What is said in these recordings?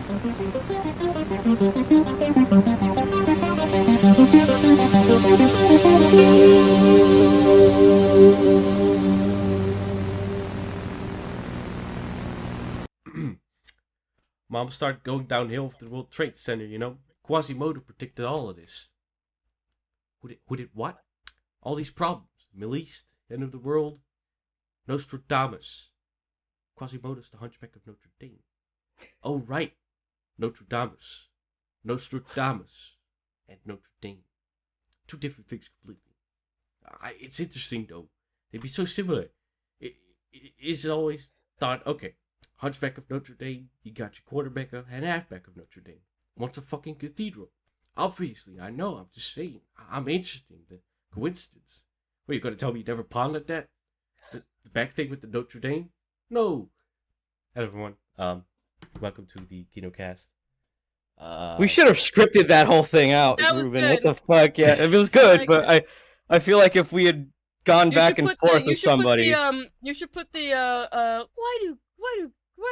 Mom started going downhill with the World Trade Center, you know? Quasimodo predicted all of this. Who did what? All these problems. Middle East, end of the world. Nostradamus. Quasimodo's the Hunchback of Notre Dame. Oh, right. Nostradamus. Nostradamus. And Notre Dame. Two different things completely. It's interesting, though. They'd be so similar. It's always thought, okay, Hunchback of Notre Dame, you got your quarterback and halfback of Notre Dame. What's a fucking cathedral? Obviously, I know, I'm just saying. I'm interested in the coincidence. What, you gonna tell me you never pondered that? The back thing with the Notre Dame? No. Hello, everyone. Welcome to the kinocast. We should have scripted that whole thing out, Ruben. What the fuck? Yeah, it was good, but I feel like if we had gone back and forth with somebody, you should put the why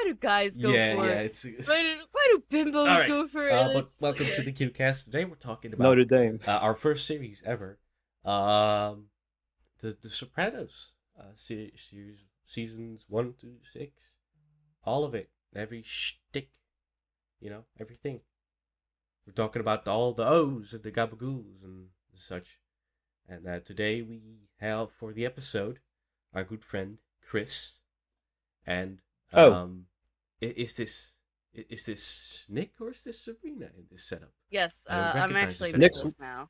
do guys go for it? Why do bimbos go for it? But welcome to the kinocast. Today we're talking about Notre Dame, our first series ever, the Sopranos seasons 1 to 6, all of it, every shtick, everything. We're talking about all the O's and the Gabagools and such. And today we have for the episode our good friend Chris. And is this Nick or is this Sabrina in this setup? Yes, I'm actually Nick's now.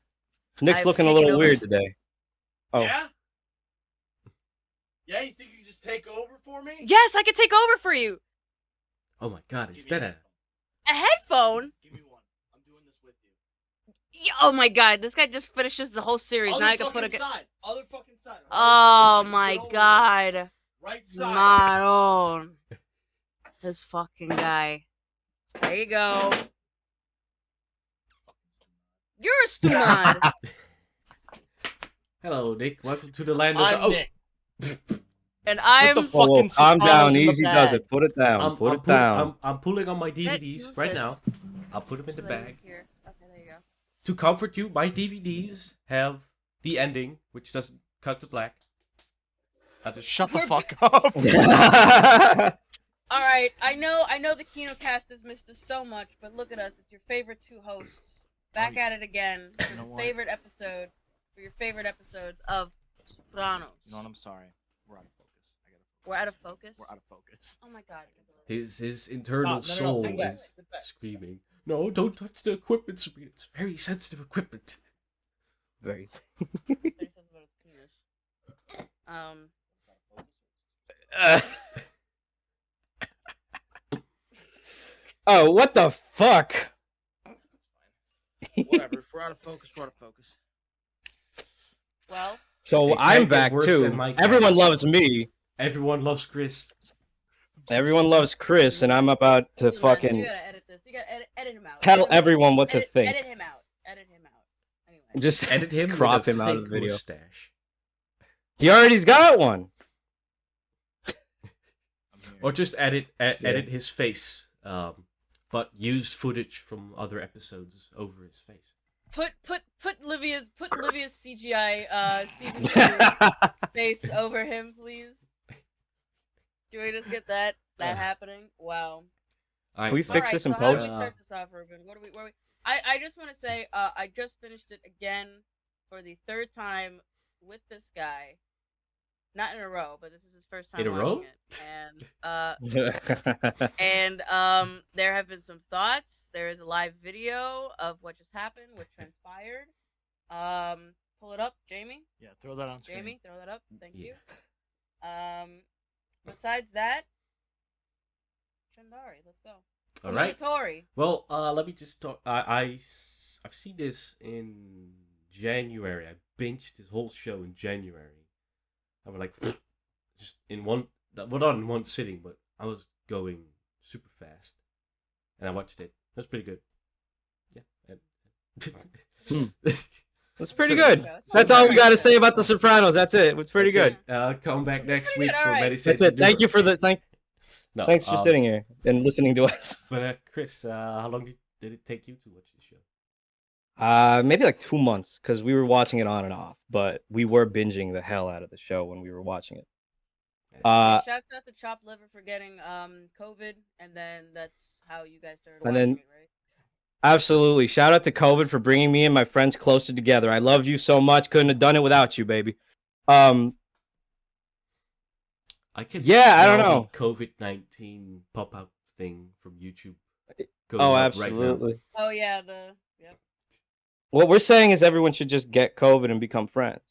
Nick's looking a little weird today. Oh. Yeah? Yeah, you think you can just take over for me? Yes, I can take over for you. Oh my god, is that a headphone? Give me one. I'm doing this with you. Yeah, oh my god, this guy just finishes the whole series. Other now I can put a side. Other fucking side. Oh my god. Right side. Not on. This fucking guy. There you go. You're a stumad. Hello, Nick. Welcome to the land of I'm Nick. And I'm the fucking calm down, Sopranos in the easy bag. does it. Put it down. Put it down. I'm pulling on my DVDs right now. I'll put them in the bag. Here. Okay, there you go. To comfort you, my DVDs have the ending, which doesn't cut to black. Shut the fuck up. Alright, I know the kinocast has missed us so much, but look at us. It's your favorite two hosts. Back at it again for your favorite episode. For your favorite episodes of Sopranos. You know what? I'm sorry. We're out of focus. We're out of focus? We're out of focus. Oh my god. His internal soul is screaming, "No, don't touch the equipment, Sabrina. It's very sensitive equipment." Very. Oh, what the fuck? Whatever. If we're out of focus, we're out of focus. Well. So I'm back too. Everyone loves me. Everyone loves Chris. Everyone loves Chris, and I'm about to fucking. You gotta edit this. You gotta edit him out. Tell everyone what to think. Edit him out. Edit him out. Anyway. Just edit him. Crop him out of the video. Mustache. He already's got one. Or just edit his face. But use footage from other episodes over his face. Put Livia's CGI season 2 face over him, please. Can we just get that happening? Wow. Can we fix this in How post? do we start this off, Ruben? What do we? I just want to say I just finished it again for the third time with this guy. Not in a row, but this is his first time watching it. And there have been some thoughts. There is a live video of what just happened, what transpired. Pull it up, Jamie. Yeah, throw that on screen. Jamie, throw that up. Thank you. Besides that, Chandari, let's go. All right. Tori. Well, let me just talk. I've seen this in January. I binged this whole show in January. I was like, just in one, well, not in one sitting, but I was going super fast, and I watched it. It was pretty good. Yeah. That's pretty good. That's all we got to say about The Sopranos. That's it. It's pretty good. Come back next week for right. Medicine. That's it. Thank you for the No. Thanks for sitting here and listening to us. But Chris, how long did it take you to watch the show? Maybe like 2 months, because we were watching it on and off, but we were binging the hell out of the show when we were watching it. Shouts out to Chopped Liver for getting COVID, and then that's how you guys started watching it, right? Absolutely. Shout out to COVID for bringing me and my friends closer together. I love you so much. Couldn't have done it without you, baby. I can I don't know. the COVID-19 pop-up thing from YouTube. Oh, absolutely. Right now. Oh yeah, yep. What we're saying is everyone should just get COVID and become friends.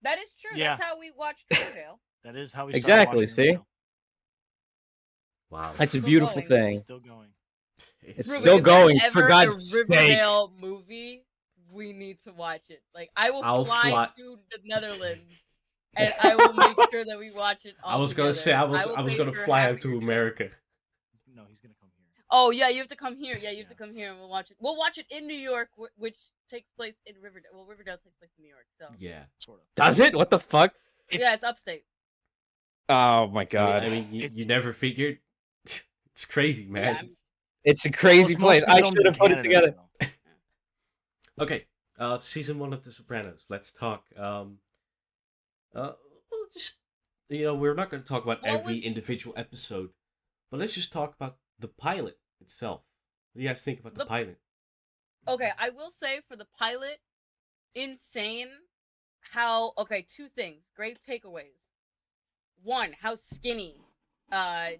That is true. Yeah. That's how we watched Riverdale. That is how we exactly. started See, Wow, that's a Still beautiful going. thing. It's still going. It's Ruben, still if there's going. ever For God's a Riverdale movie, we need to watch it. Like I'll fly to the Netherlands, and I will make sure that we watch it all I was gonna say I was gonna fly out to America. No, he's gonna come here. Oh yeah, you have to come here. Yeah, you have to come here, and we'll watch it. We'll watch it in New York, which takes place in Riverdale. Well, Riverdale takes place in New York, so Yeah, sort of. Does it? What the fuck? yeah, it's upstate. Oh my God. I mean you never figured. It's crazy, man. Yeah, it's a crazy place. I should have put it together. Okay, season 1 of The Sopranos. Let's talk. We'll just we're not going to talk about every individual episode, but let's just talk about the pilot itself. What do you guys think about the pilot? Okay, I will say for the pilot, insane. How 2 things, great takeaways. 1, how skinny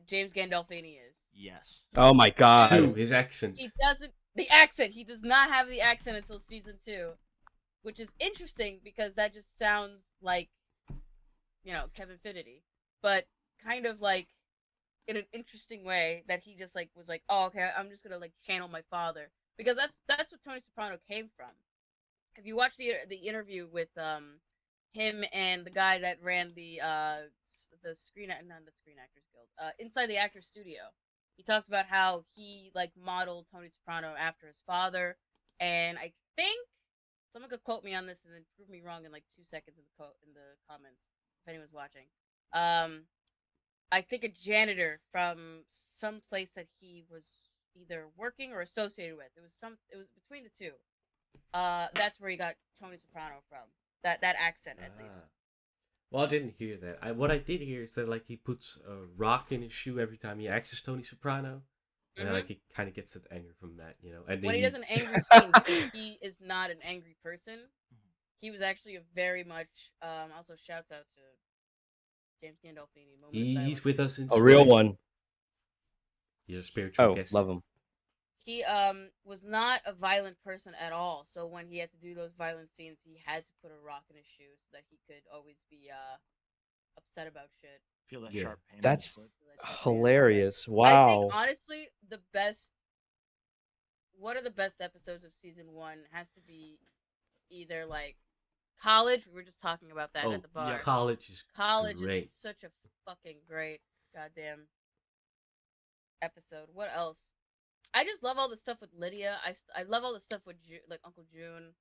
James Gandolfini is. Yes. Oh my God. 2, his accent. The accent. He does not have the accent until season 2, which is interesting because that just sounds like, Kevin Finity, but kind of like in an interesting way that he just like was like, oh, okay, I'm just gonna like channel my father, because that's what Tony Soprano came from. If you watch the interview with him and the guy that ran the Screen Actors Guild, Inside the Actors Studio, he talks about how he like modeled Tony Soprano after his father, and I think someone could quote me on this and then prove me wrong in like 2 seconds in the comments if anyone's watching. I think a janitor from some place that he was either working or associated with. It was between the two. That's where he got Tony Soprano from. That accent at least. Well, I didn't hear that. What I did hear is that like he puts a rock in his shoe every time he acts as Tony Soprano, and like he kind of gets that anger from that, And when he does an angry scene, because he is not an angry person, he was actually a very much. Also, shouts out to James Gandolfini. He's with us in a real one. You're a spiritual guest. Love him. He was not a violent person at all. So when he had to do those violent scenes, he had to put a rock in his shoe so that he could always be upset about shit. Feel that sharp pain. That's hilarious. Wow. I think honestly, one of the best episodes of season 1 has to be either like college. We were just talking about that at the bar. Yeah, college is great. Is such a fucking great goddamn episode. What else? I just love all the stuff with Lydia. I love all the stuff with like Uncle June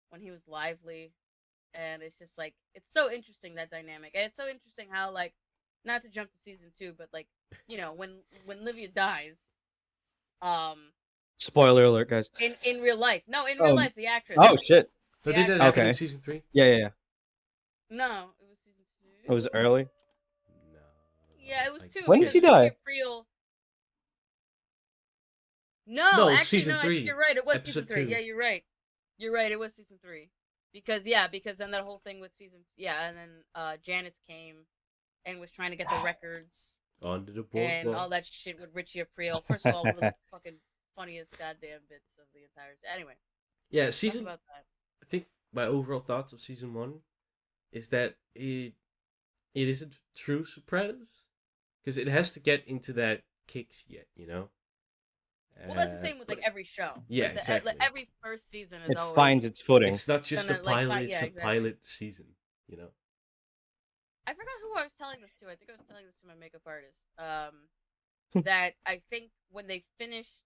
when he was lively, and it's just like it's so interesting, that dynamic, and it's so interesting how like, not to jump to season 2, but like when Livia dies, spoiler alert, guys. In real life, real life, the actress. Oh shit. So did that happen in season 3? Yeah. No, it was season 2. It was early. No. Yeah, it was 2. When did she die? No, actually, season 3. I think you're right. It was Episode season 3. 2. Yeah, you're right. You're right. It was season 3. Because then that whole thing with and then Janice came and was trying to get the records onto the board and all that shit with Richie Aprile. First of all, one of the fucking funniest goddamn bits of the entire. Anyway. Yeah, about that. I think my overall thoughts of season 1 is that it isn't true Sopranos, because it has to get into that kicks yet, Well, that's the same with like every show. Yeah, like exactly. Every first season is It always finds its footing. It's not just a pilot; it's a pilot season. I forgot who I was telling this to. I think I was telling this to my makeup artist. That I think when they finished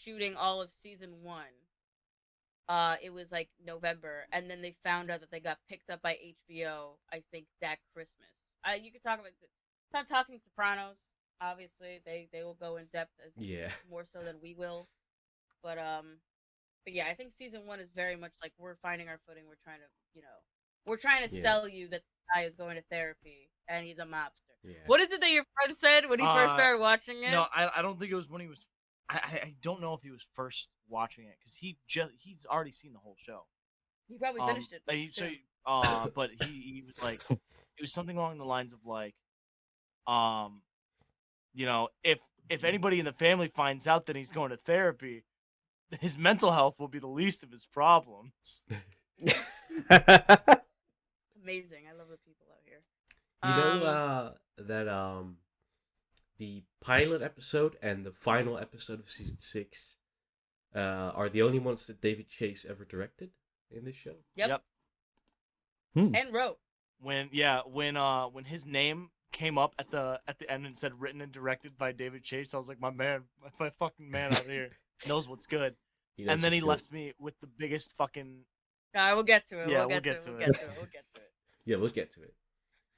shooting all of season 1, it was like November, and then they found out that they got picked up by HBO. I think that Christmas. You could talk about. Stop talking Sopranos. Obviously, they will go in depth as more so than we will. But yeah, I think season 1 is very much like we're finding our footing. We're trying to sell you that the guy is going to therapy and he's a mobster. Yeah. What is it that your friend said when he first started watching it? No, I don't think it was when he was. I don't know if he was first watching it because he's already seen the whole show. He probably finished it. But he was like, it was something along the lines of like, if anybody in the family finds out that he's going to therapy, his mental health will be the least of his problems. Amazing. I love the people out here. You know that the pilot episode and the final episode of season 6 are the only ones that David Chase ever directed in this show. Yep. And wrote. When his name came up at the end and said written and directed by David Chase, I was like, my fucking man out here knows what's good. And then he left me with the biggest fucking. We'll get to it. Yeah, we'll get to it. Yeah, we'll get to it.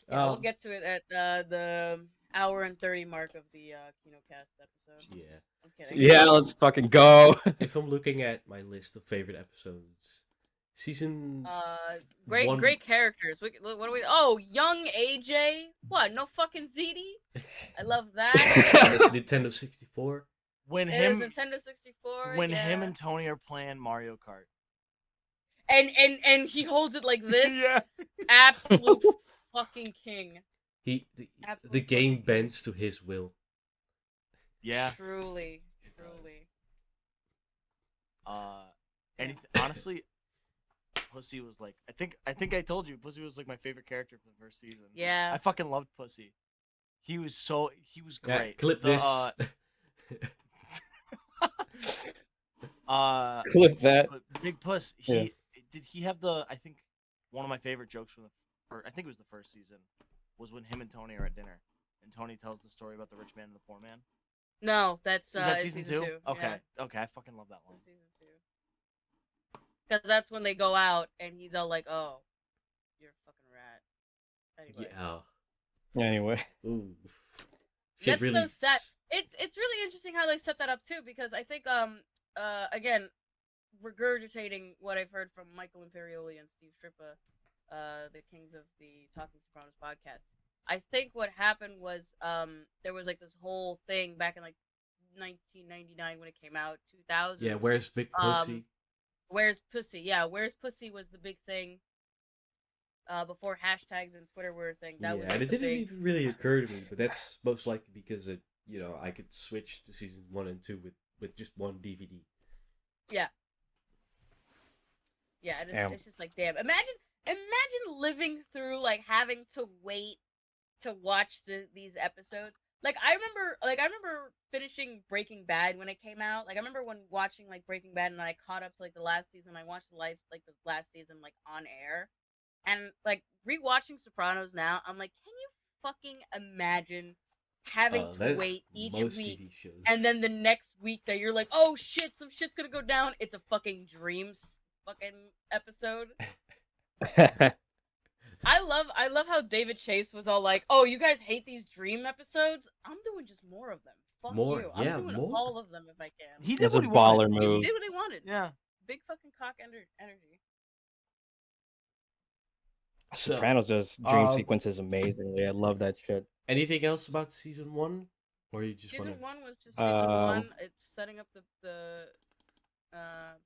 Yeah, we'll get to it at the hour and 30 mark of the kinocast episode. Yeah. I'm kidding. Yeah, let's fucking go. If I'm looking at my list of favorite episodes, season great characters. What do we? Oh, young AJ. What? No fucking ZD. I love that. This Nintendo 64. Nintendo 64. When him and Tony are playing Mario Kart. And he holds it like this. Yeah. Absolute fucking king. The game bends to his will. Yeah. Truly. Honestly, Pussy was like, I think I told you Pussy was like my favorite character for the first season. Yeah. I fucking loved Pussy. He was great. Yeah, clip this. Clip that. Big Puss. Did he have I think one of my favorite jokes I think it was the first season, was when him and Tony are at dinner, and Tony tells the story about the rich man and the poor man. No, that's is that season 2? two. Okay, yeah. Okay, I fucking love that one. Season 2. Because that's when they go out, and he's all like, "Oh, you're a fucking rat." Anyway. Ooh. That's really so sad. It's really interesting how they set that up too, because I think again, regurgitating what I've heard from Michael Imperioli and Steve Strippa, the kings of the Talking Sopranos podcast. I think what happened was there was like this whole thing back in like 1999 when it came out, 2000. Yeah, where's Big Pussy? Where's Pussy? Yeah, Where's Pussy was the big thing before hashtags and Twitter were a thing. That was and it didn't even really occur to me, but that's most likely because I could switch to season 1 and 2 with just one DVD. Yeah. Yeah, it's just like, damn. Imagine living through like having to wait to watch these episodes. Like I remember finishing Breaking Bad when it came out. Like I remember when watching like Breaking Bad and I caught up to like the last season. I watched the last season like on air. And like rewatching Sopranos now, I'm like, can you fucking imagine having to wait each week and then the next week that you're like, oh shit, some shit's gonna go down. It's a fucking dreams fucking episode. I love how David Chase was all like, oh, you guys hate these dream episodes? I'm doing just more of them. Fuck you. I'm doing all of them if I can. He did what he wanted. He did what he wanted. Yeah. Big fucking cock energy. Sopranos does dream sequences amazingly. I love that shit. Anything else about season 1? Or you just Season 1 was just season 1. It's setting up the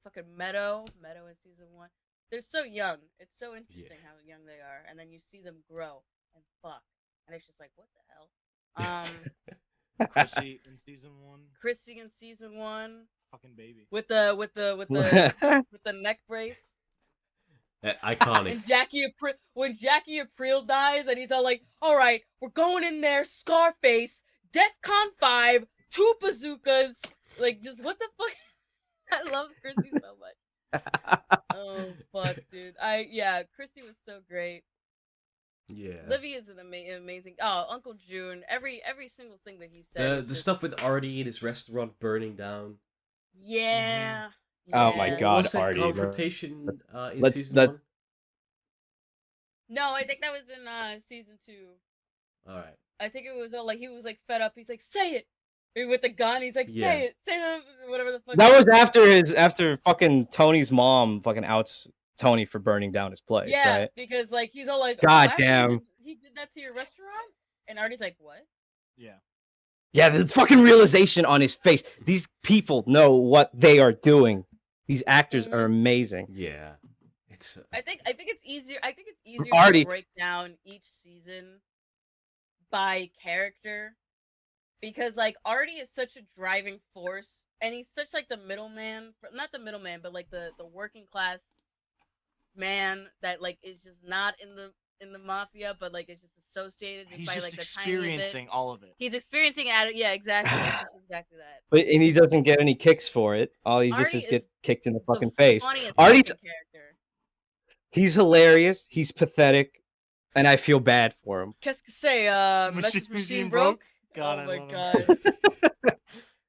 fucking Meadow in season 1. They're so young. It's so interesting how young they are, and then you see them grow and fuck, and it's just like, what the hell? Chrissy in season 1. Fucking baby. With the neck brace. Iconic. And when Jackie Aprile dies, and he's all like, "All right, we're going in there, Scarface, DEFCON 5, 2 bazookas." Like, just what the fuck? I love Chrissy so much. Oh fuck, dude. Chrissy was so great. Yeah. Livy is an amazing. Oh, Uncle June. Every single thing that he said. The stuff with Artie and his restaurant burning down. Yeah. Oh my god, was that Artie. confrontation in season 1? No, I think that was in season 2. Alright. I think it was like he was like fed up. He's like, say it. With the gun, he's like, say it, say the whatever the fuck. That was after fucking Tony's mom fucking outs Tony for burning down his place, right? Because like he's all like, God damn, he did that to your restaurant, and Artie's like, what? Yeah. Yeah, the fucking realization on his face. These people know what they are doing. These actors are amazing. Yeah, it's. I think it's easier. I think it's easier Artie. to break down each season by character. Because, like, Artie is such a driving force, and he's such, like, the middleman, not the middleman, but, like, the working class man that, like, is just not in the mafia, but, like, is just associated just by, like, the experiencing all of it. He's experiencing it, yeah, exactly, it's just exactly that. And he doesn't get any kicks for it. All he just is get kicked in the fucking face. Artie's character. He's hilarious, he's pathetic, and I feel bad for him. Qu'est-ce que c'est, machine broke? God, oh my god.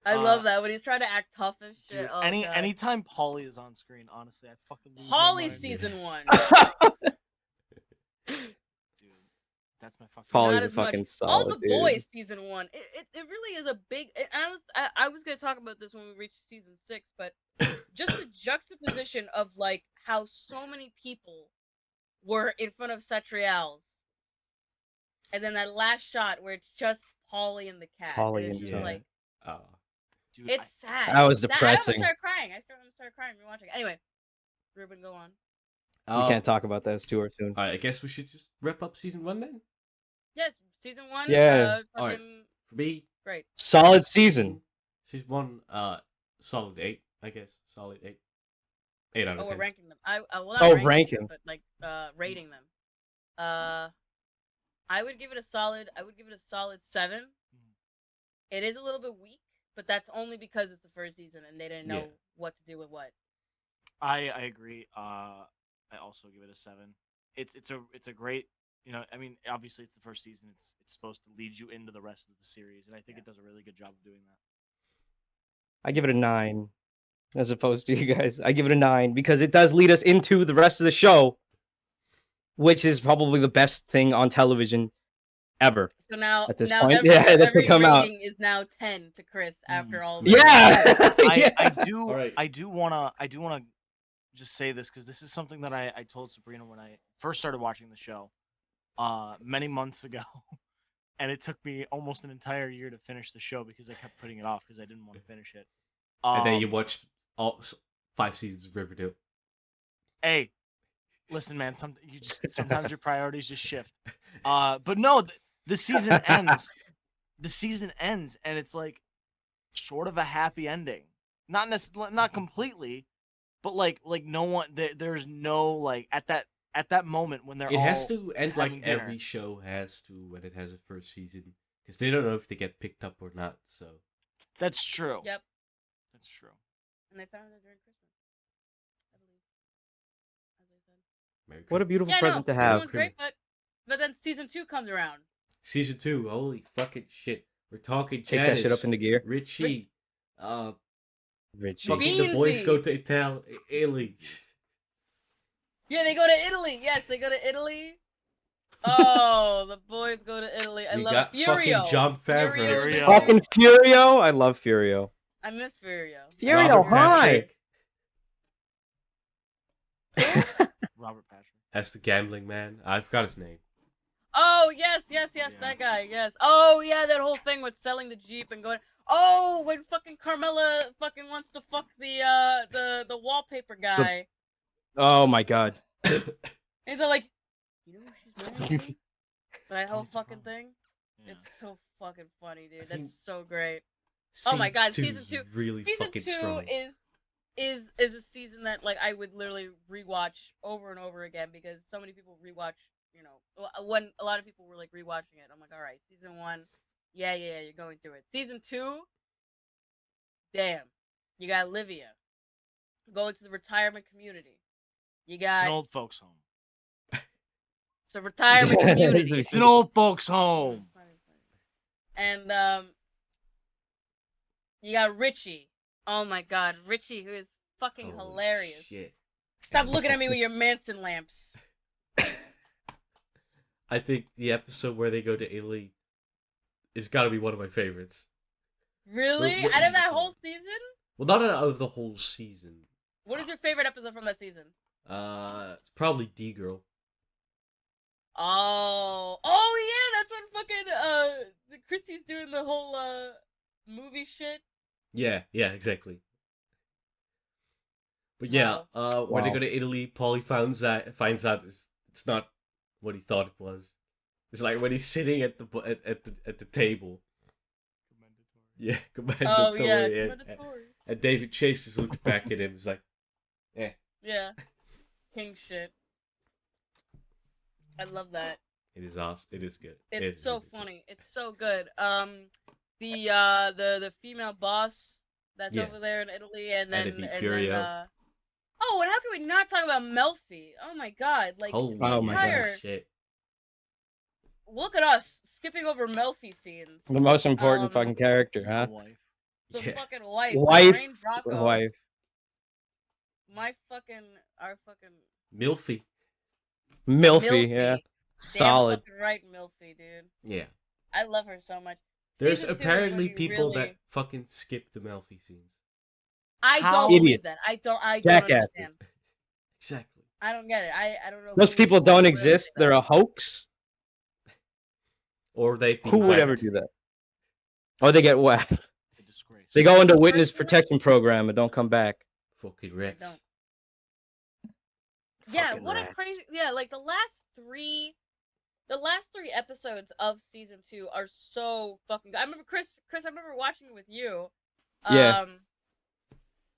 I love that when he's trying to act tough and shit. Dude, oh, anytime Paulie is on screen, honestly, I fucking lose Paulie my mind. season 1. Dude, that's my fucking. Paulie's a fucking solid All the dude. Boys season 1. It really is a big. I was gonna talk about this when we reached season 6, but just the juxtaposition of like how so many people were in front of Satrial's, and then that last shot where it's just Paulie and the cat. Paulie and and it's just like, dude, it's sad. That was It's sad. depressing. I almost started crying rewatching. Anyway, Ruben, go on. We can't talk about that. It's too soon. Alright, I guess we should just wrap up season 1 then. Season 1. Yeah. Alright, for me, great. Solid season. Season 1, solid 8, I guess. Solid 8. 8 out of 10. We're ranking them. Not ranking them, but like rating them. I would give it a solid 7. It is a little bit weak, but that's only because it's the first season and they didn't know what to do with what. I agree. I also give it a 7. It's a great, I mean, obviously it's the first season. It's supposed to lead you into the rest of the series, and I think it does a really good job of doing that. I give it a 9, as opposed to you guys. I give it a 9 because it does lead us into the rest of the show, which is probably the best thing on television ever. So now, at this now point, every come out. rating is now 10 to Chris after all. Yeah, I do wanna just say this because this is something that I told Sabrina when I first started watching the show, many months ago, and it took me almost an entire year to finish the show because I kept putting it off because I didn't want to finish it. And then you watched all 5 seasons of Riverdale. Hey, listen, man. Sometimes your priorities just shift. But no, the season ends. The season ends, and it's like sort of a happy ending. Not completely, but like no one. There's no like at that moment when they're. It all has to end like dinner. every show has to when it has a first season, because they don't know if they get picked up or not. So. That's true. Yep. That's true. And they found it during Christmas, I believe. As I said. Merry What a beautiful Yeah, present no, to have. Season 1's great, but then season 2 comes around. Season 2, holy fucking shit! We're talking Takes Janice, that shit up into gear. Richie, Richie. fucking the boys go to Italy. Yeah, they go to Italy. Yes, they go to Italy. Oh, the boys go to Italy. I We love got Furio. fucking John Favreau. Furio. Fucking Furio. I love Furio. I miss Furio. Furio, Robert hi. Patrick Robert Patrick. as the gambling man. I forgot his name. Oh, yes, that guy, yes. Oh, yeah, that whole thing with selling the Jeep and going... Oh, when fucking Carmela fucking wants to fuck the wallpaper guy. Oh my god. He's all like, you know who she's married to? So that whole fucking thing? Yeah. It's so fucking funny, dude. I think That's so great. Oh my god, season 2 really season fucking 2 strong. is a season that like I would literally rewatch over and over again because so many people rewatch, when a lot of people were like rewatching it. I'm like, all right, season 1, yeah, you're going through it. Season 2, damn, you got Olivia going to the retirement community. You got It's an old folks' home. it's a retirement community. It's an old folks' home. And you got Richie. Oh my god, Richie, who is fucking hilarious. Shit. Stop looking at me with your Manson lamps. I think the episode where they go to Italy it's got to be one of my favorites. Really? What- Out of that whole season? Well, not out of the whole season. What is your favorite episode from that season? It's probably D-Girl. Oh yeah, that's when fucking Christy's doing the whole movie shit. Yeah, exactly. But yeah, when they go to Italy, Paulie finds out it's not what he thought it was. It's like when he's sitting at the table. Yeah, Oh yeah, Commendatory. And David Chase just looks back at him. He's like, yeah, king shit. I love that. It is awesome. It is good. It's so really funny. It's so good. The female boss that's over there in Italy, and then Furio. oh, and how can we not talk about Melfi? Oh my god, like Holy the entire shit. Look at us skipping over Melfi scenes. The most important fucking character, huh? The fucking wife. Wife. Lorraine Bracco. Wife. Our fucking Milfy. Milfy, yeah. Damn Solid. fucking right, Milfy, dude. Yeah. I love her so much. There's Season 2 is when apparently you people really... that fucking skip the Melfi scenes. I How? don't believe Idiots. that. I don't Jackasses. understand. Exactly. I don't get it. I don't know. Those who people would don't really exist. do that. They're a hoax. Or they've been Who would whacked. ever do that? Or they get whacked. It's a disgrace. They go into witness protection program and don't come back. Fucking Don't. rats. Yeah, Fucking what rats. a crazy. Yeah, like the last three episodes of season 2 are so fucking good. I remember Chris. I remember watching it with you. Yeah.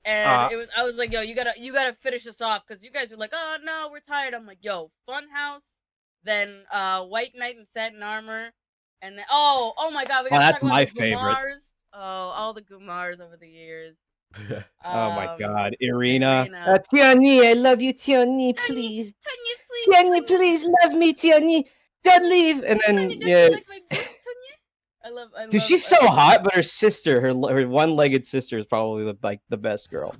And I was like, yo, you gotta finish this off because you guys were like, oh no, we're tired. I'm like, yo, Funhouse, then White Knight in Satin Armor, and then oh my god, we gotta that's talk about my the favorite. Gumars. Oh, all the Gumars over the years. Oh my god, Irina. Irina. Tiani, I love you, Tiani, please. Tiani, please love me, Tiani. Don't leave. And then Tonya, don't yeah, you like my boots, Tonya? I love. dude, she's so hot, but her sister, her one-legged sister, is probably the best girl.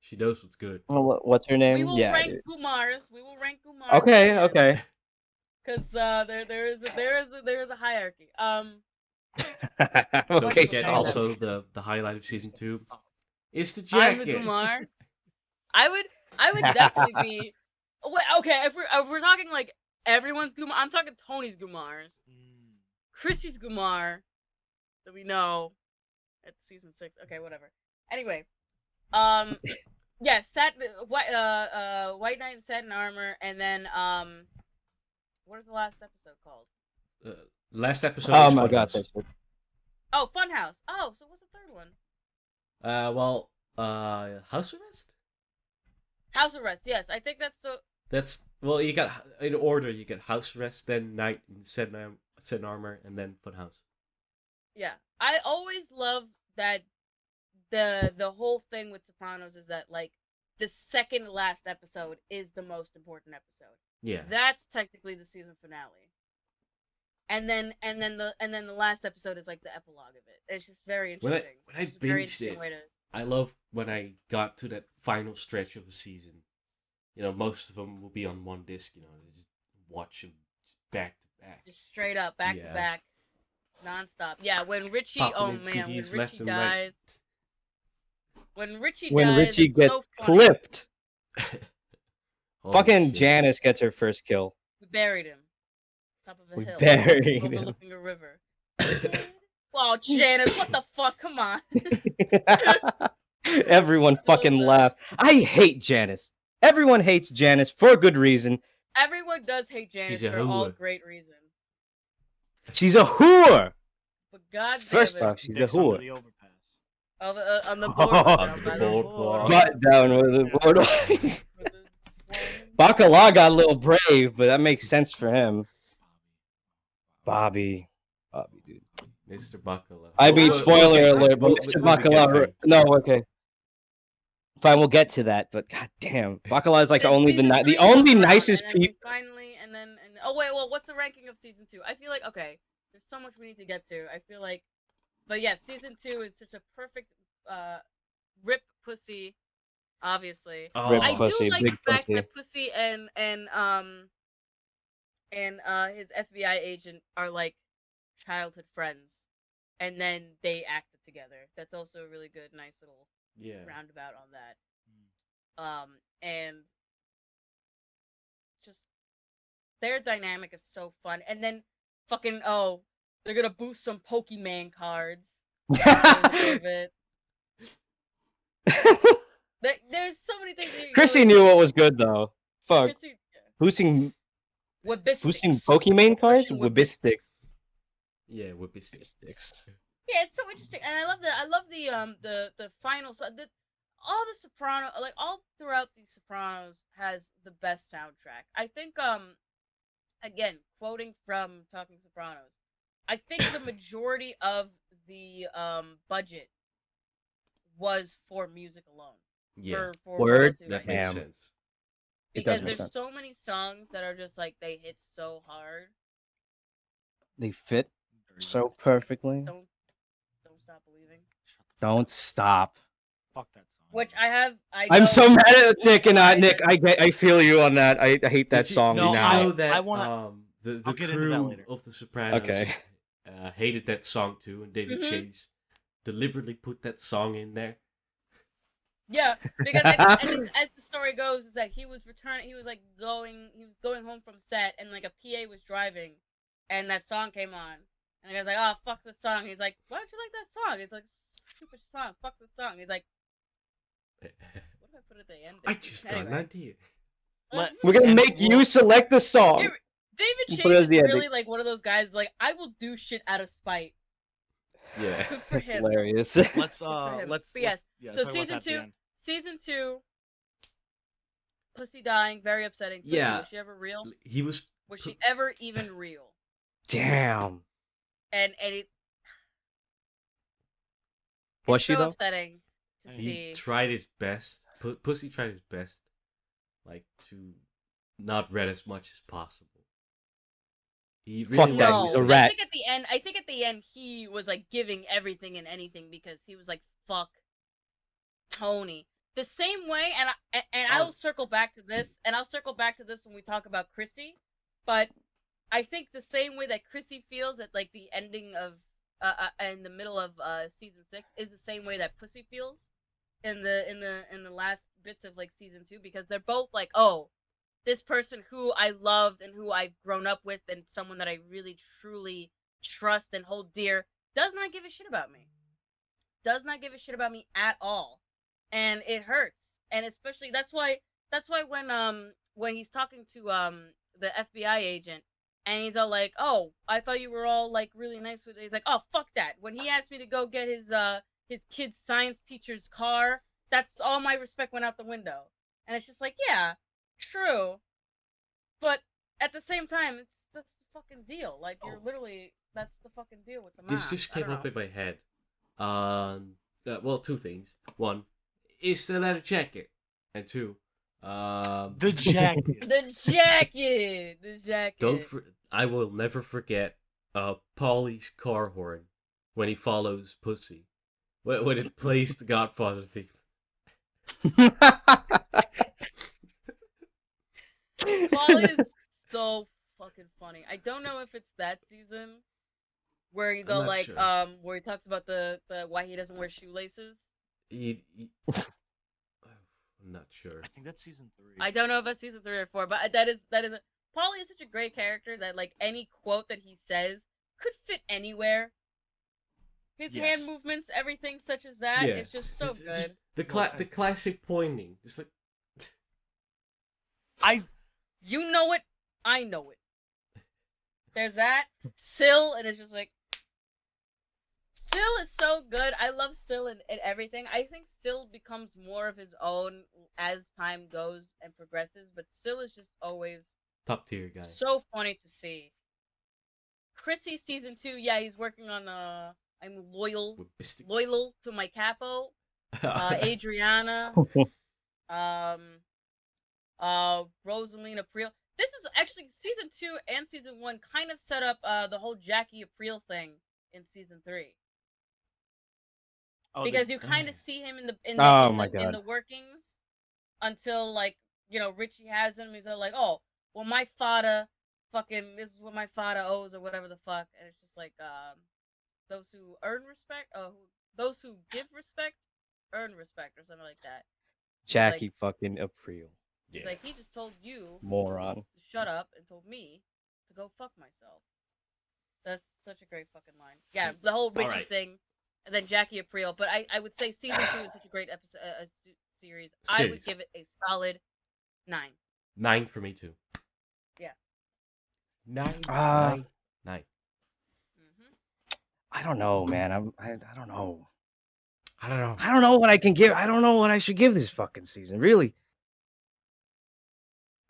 She knows what's good. What's her name? We will yeah. rank Gumars. We will rank Gumars. Okay. Because there is a hierarchy. Don't Okay. forget so- also the highlight of season 2 is the I'm the jacket. Gumar. I would definitely be. Wait, okay, if we're talking like everyone's Gumar, I'm talking Tony's Gumars, Chrissy's Gumar, that we know at season 6. Okay, whatever. Anyway, yeah, White Knight in Satin Armor, and then what is the last episode called? Last episode Oh is my Funhouse. god, that's it. Oh, Funhouse. Oh, so what's the third one? House Arrest? House Arrest. Yes, I think that's the. That's, well, you got, in order, you get House Arrest, then Knight in Satin Armor, and then Funhouse. Yeah, I always love that the whole thing with Sopranos is that like the second last episode is the most important episode. Yeah. That's technically the season finale. And then the last episode is like the epilogue of it. It's just very When interesting. I It's a very binged interesting it, way to... I love when I got to that final stretch of a season. You know, most of them will be on one disc, you know, just watch them back to back. Just straight up, back to back, nonstop. Yeah, when Richie, Popping in when CDs Richie left and dies, right. when Richie gets so funny. clipped, Holy fucking shit. Janice gets her first kill. We buried him. Top of a We hill. buried him. Overlooking a river. Oh, Janice, what the fuck? Come on. Everyone fucking bad. laughed. I hate Janice. Everyone hates Janice for good reason. Everyone does hate Janice She's a for all whore. great reasons. She's a whore. But god First damn it. off, she's a Dicks under whore. the overpass. On the boardwalk. On the by boardwalk. Butt down with the boardwalk. With the swollen- Bacala got a little brave, but that makes sense for him. Bobby, dude. Mr. Bacala. I mean, spoiler get to alert, it. but We'll Mr. get to Bacala. it. No, okay. Fine, we'll get to that. But god damn, Bacala is like Then only season the 3 only comes around, nicest and then we people. finally, oh wait, well, what's the ranking of season 2? I feel like there's so much we need to get to. I feel like, but yeah, season 2 is such a perfect rip pussy, obviously. Oh, Rip I pussy, do like big the fact pussy. that Pussy and his FBI agent are like childhood friends, and then they acted together. That's also a really good, nice little roundabout on that. And just their dynamic is so fun. And then fucking they're gonna boost some Pokemon cards. There's so many things. Chrissy knew what was good though. Fuck. Chrissy, Boosting Wibbistics. Pokemon cards? Pushing Wibbistics. Yeah, Wibbistics. Yeah, it's so interesting, and I love the final all the Sopranos, like all throughout the Sopranos has the best soundtrack. I think again, quoting from Talking Sopranos, I think the majority of the budget was for music alone. Yeah. For Word? That makes sense. Because there's so many songs that are just like they hit so hard. They fit so perfectly. Don't stop believing. Don't stop. Fuck that song. Which I'm so mad at Nick and Nick. I feel you on that. I hate that song Did you now. know that I wanna- the I'll get into crew that later. of the Sopranos Okay. hated that song too, and David Chase deliberately put that song in there. Yeah, because as the story goes, is that he was going home from set, and like a PA was driving, and that song came on, and the guy's like, "Oh, fuck this song." He's like, "Why don't you like that song?" It's like, "Stupid song, fuck this song." He's like, "What if I put it at the end?" I just got an idea. We're gonna make you select the song. David Chase Put it as is the really ending. like one of those guys. Like, I will do shit out of spite. Yeah. Good for That's him. hilarious. Let's him. let's But yes, yeah, so talk about that at the end. season 2, Pussy dying, very upsetting. Pussy, Yeah. was she ever real? He was. Was she ever even real? Damn. And it Was it's she so though? upsetting to He see. tried his best. Pussy tried his best, like to not rat as much as possible. He really Fuck that, wanted he's to a say- rat. I think at the end he was like giving everything and anything because he was like, fuck Tony. The same way, and I'll circle back to this, when we talk about Chrissy, but I think the same way that Chrissy feels at like the ending of in the middle of season 6 is the same way that Pussy feels in the last bits of like season 2, because they're both like, oh, this person who I loved and who I've grown up with and someone that I really truly trust and hold dear does not give a shit about me. Does not give a shit about me at all. And it hurts. And especially that's why when he's talking to the FBI agent and he's all like, "Oh, I thought you were all like really nice with it." He's like, "Oh, fuck that." When he asked me to go get his kid's science teacher's car, that's all my respect went out the window. And it's just like, yeah, true. But at the same time, that's the fucking deal. Like, you're literally, that's the fucking deal with the mom. This just came up in my head. Well, two things. One, is the leather jacket, and two, The jacket. The jacket. I will never forget Paulie's car horn when he follows Pussy. When it plays the Godfather theme. Paulie is so fucking funny. I don't know if it's that season where he's I'm all not like, sure. where he talks about the why he doesn't wear shoelaces. I'm not sure. I think that's season 3. I don't know if that's season 3 or 4, but that is Paulie is such a great character that like any quote that he says could fit anywhere. His hand movements, everything such as that, it's just so good. Just the classic pointing, just like You know it, I know it. There's that. Syl, and it's just like Syl is so good. I love Syl and everything. I think Syl becomes more of his own as time goes and progresses, but Syl is just always top tier guy. so funny to see. Chrissy season 2, yeah, he's working on I'm loyal to my capo. Adriana. Rosalina April. This is actually season 2 and season 1 kind of set up the whole Jackie April thing in season 3. Because you kind of see him in the workings until like, you know, Richie has him. He's all like, "Oh, well, my father fucking this is what my father owes or whatever the fuck, and it's just like those who earn respect, those who give respect earn respect or something like that. Jackie like, fucking April. He's like, he just told you Moron. to shut up and told me to go fuck myself. That's such a great fucking line. Yeah, the whole Richie thing, and then Jackie April. But I would say season 2 is such a great episode series. I would give it a solid 9. 9 for me too. Yeah. 9. Mm-hmm. I don't know, man. I don't know. I don't know. I don't know what I can give. I don't know what I should give this fucking season. Really.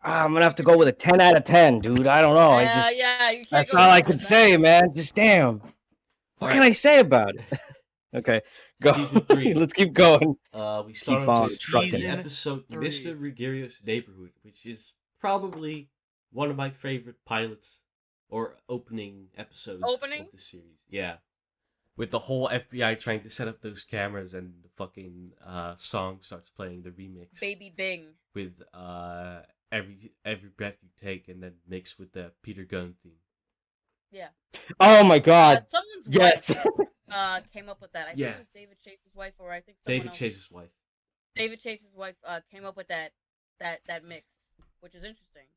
I'm gonna have to go with a 10 out of 10, dude. I don't know. You can't that's go all I wrong can with say, that. man. Just damn. What can I say about it? Okay, go. Season 3. Let's keep going. We started on with trucking. the episode Mr. Rugerio's Neighborhood, which is probably one of my favorite pilots or opening episodes of the series. Yeah. With the whole FBI trying to set up those cameras and the fucking song starts playing, the remix. Baby Bing. With every breath you take, and then mixed with the Peter Gunn theme. Yeah. Oh my god. Someone's yes. wife came up with that. I think it was David Chase's wife, or I think someone else. Chase's wife. David Chase's wife came up with that mix, which is interesting.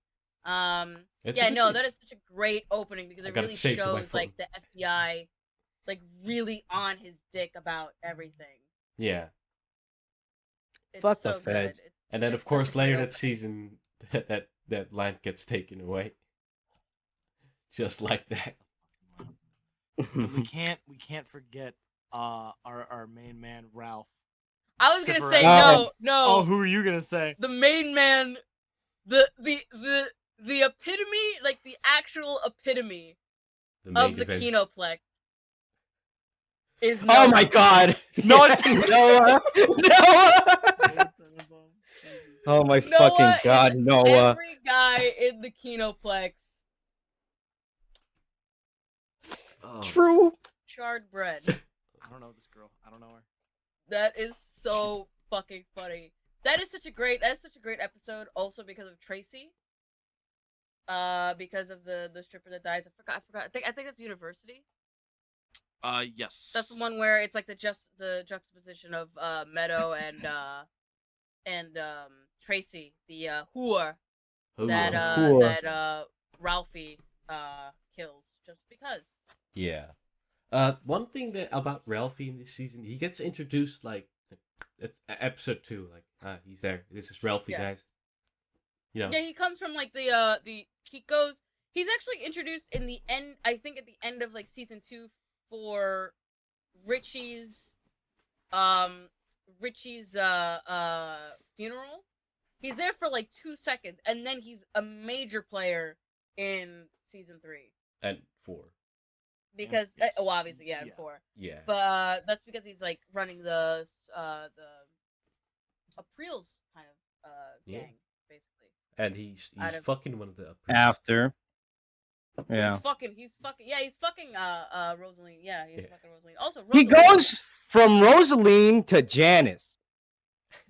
That is such a great opening because it really shows like the FBI like really on his dick about everything. Yeah. It's Fuck so the feds. good. And then of course later that season that lamp gets taken away. Just like that. we can't forget our main man Ralph. I was gonna say no. Oh, who are you gonna say? The main man, the epitome, like the actual epitome of the Kinoplex. Is Noah. Oh my god! No, it's Noah! Noah! Oh my fucking god, Noah! Every guy in the Kinoplex. True. Charred bread. I don't know this girl. I don't know her. That is so fucking funny. That is such a great episode. Also because of Tracy. Because of the stripper that dies. I forgot. I think that's University. Yes. That's the one where it's like the juxtaposition of Meadow and Tracy, the whore that Ralphie kills just because. Yeah. One thing about Ralphie in this season, he gets introduced like it's episode 2, like he's there. This is Ralphie, guys. You know. Yeah, he comes from like he's actually introduced in the end, I think at the end of like season 2 for Richie's funeral. He's there for like 2 seconds, and then he's a major player in season 3 and 4. Because obviously and 4. Yeah. But that's because he's like running the April's kind of gang basically. And he's fucking one of the Aprils. After. Yeah. He's fucking Rosaline. Yeah, he's fucking Rosaline. Also, Rosaline. He goes from Rosaline to Janice.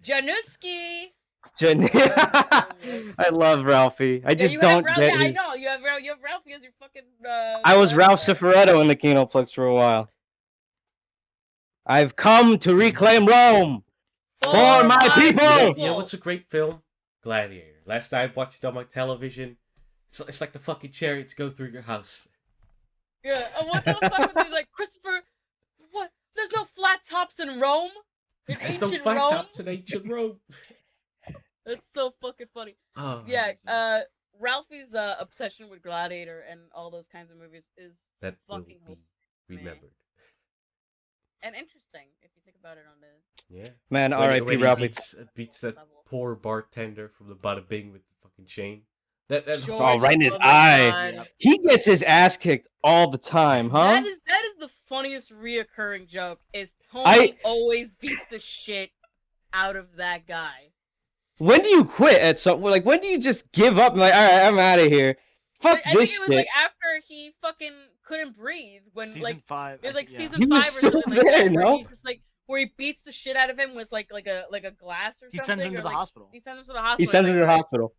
Januski. I love Ralphie. I just don't get it. I know you have Ralphie as your fucking. I was Ralph Cifaretto in the Kinoplex for a while. I've come to reclaim Rome for my people. You know what's a great film? Gladiator. Last night I watched it on my television. It's like the fucking chariots go through your house. Yeah, and what the fuck was he like, Christopher? What? There's no flat tops in Rome. There's no flat tops in ancient Rome. That's so fucking funny. Oh, Ralphie's obsession with Gladiator and all those kinds of movies is that fucking will be remembered. And interesting if you think about it on the. Yeah. Man, R.I.P. Ralphie beats that poor bartender from the Bada Bing with the fucking chain. Right in his eye. God. He gets his ass kicked all the time, huh? That is the funniest reoccurring joke. Is Tony always beats the shit out of that guy. When do you quit at some? Like, when do you just give up? And like, all right, I'm out of here. Fuck I this shit. I think it was shit. like after he fucking couldn't breathe when season 5. It was like season he 5 or something like there, that. No? Where he's just like where he beats the shit out of him with like a glass or something. He sends him to the hospital. He sends him to the hospital. He sends him to the hospital.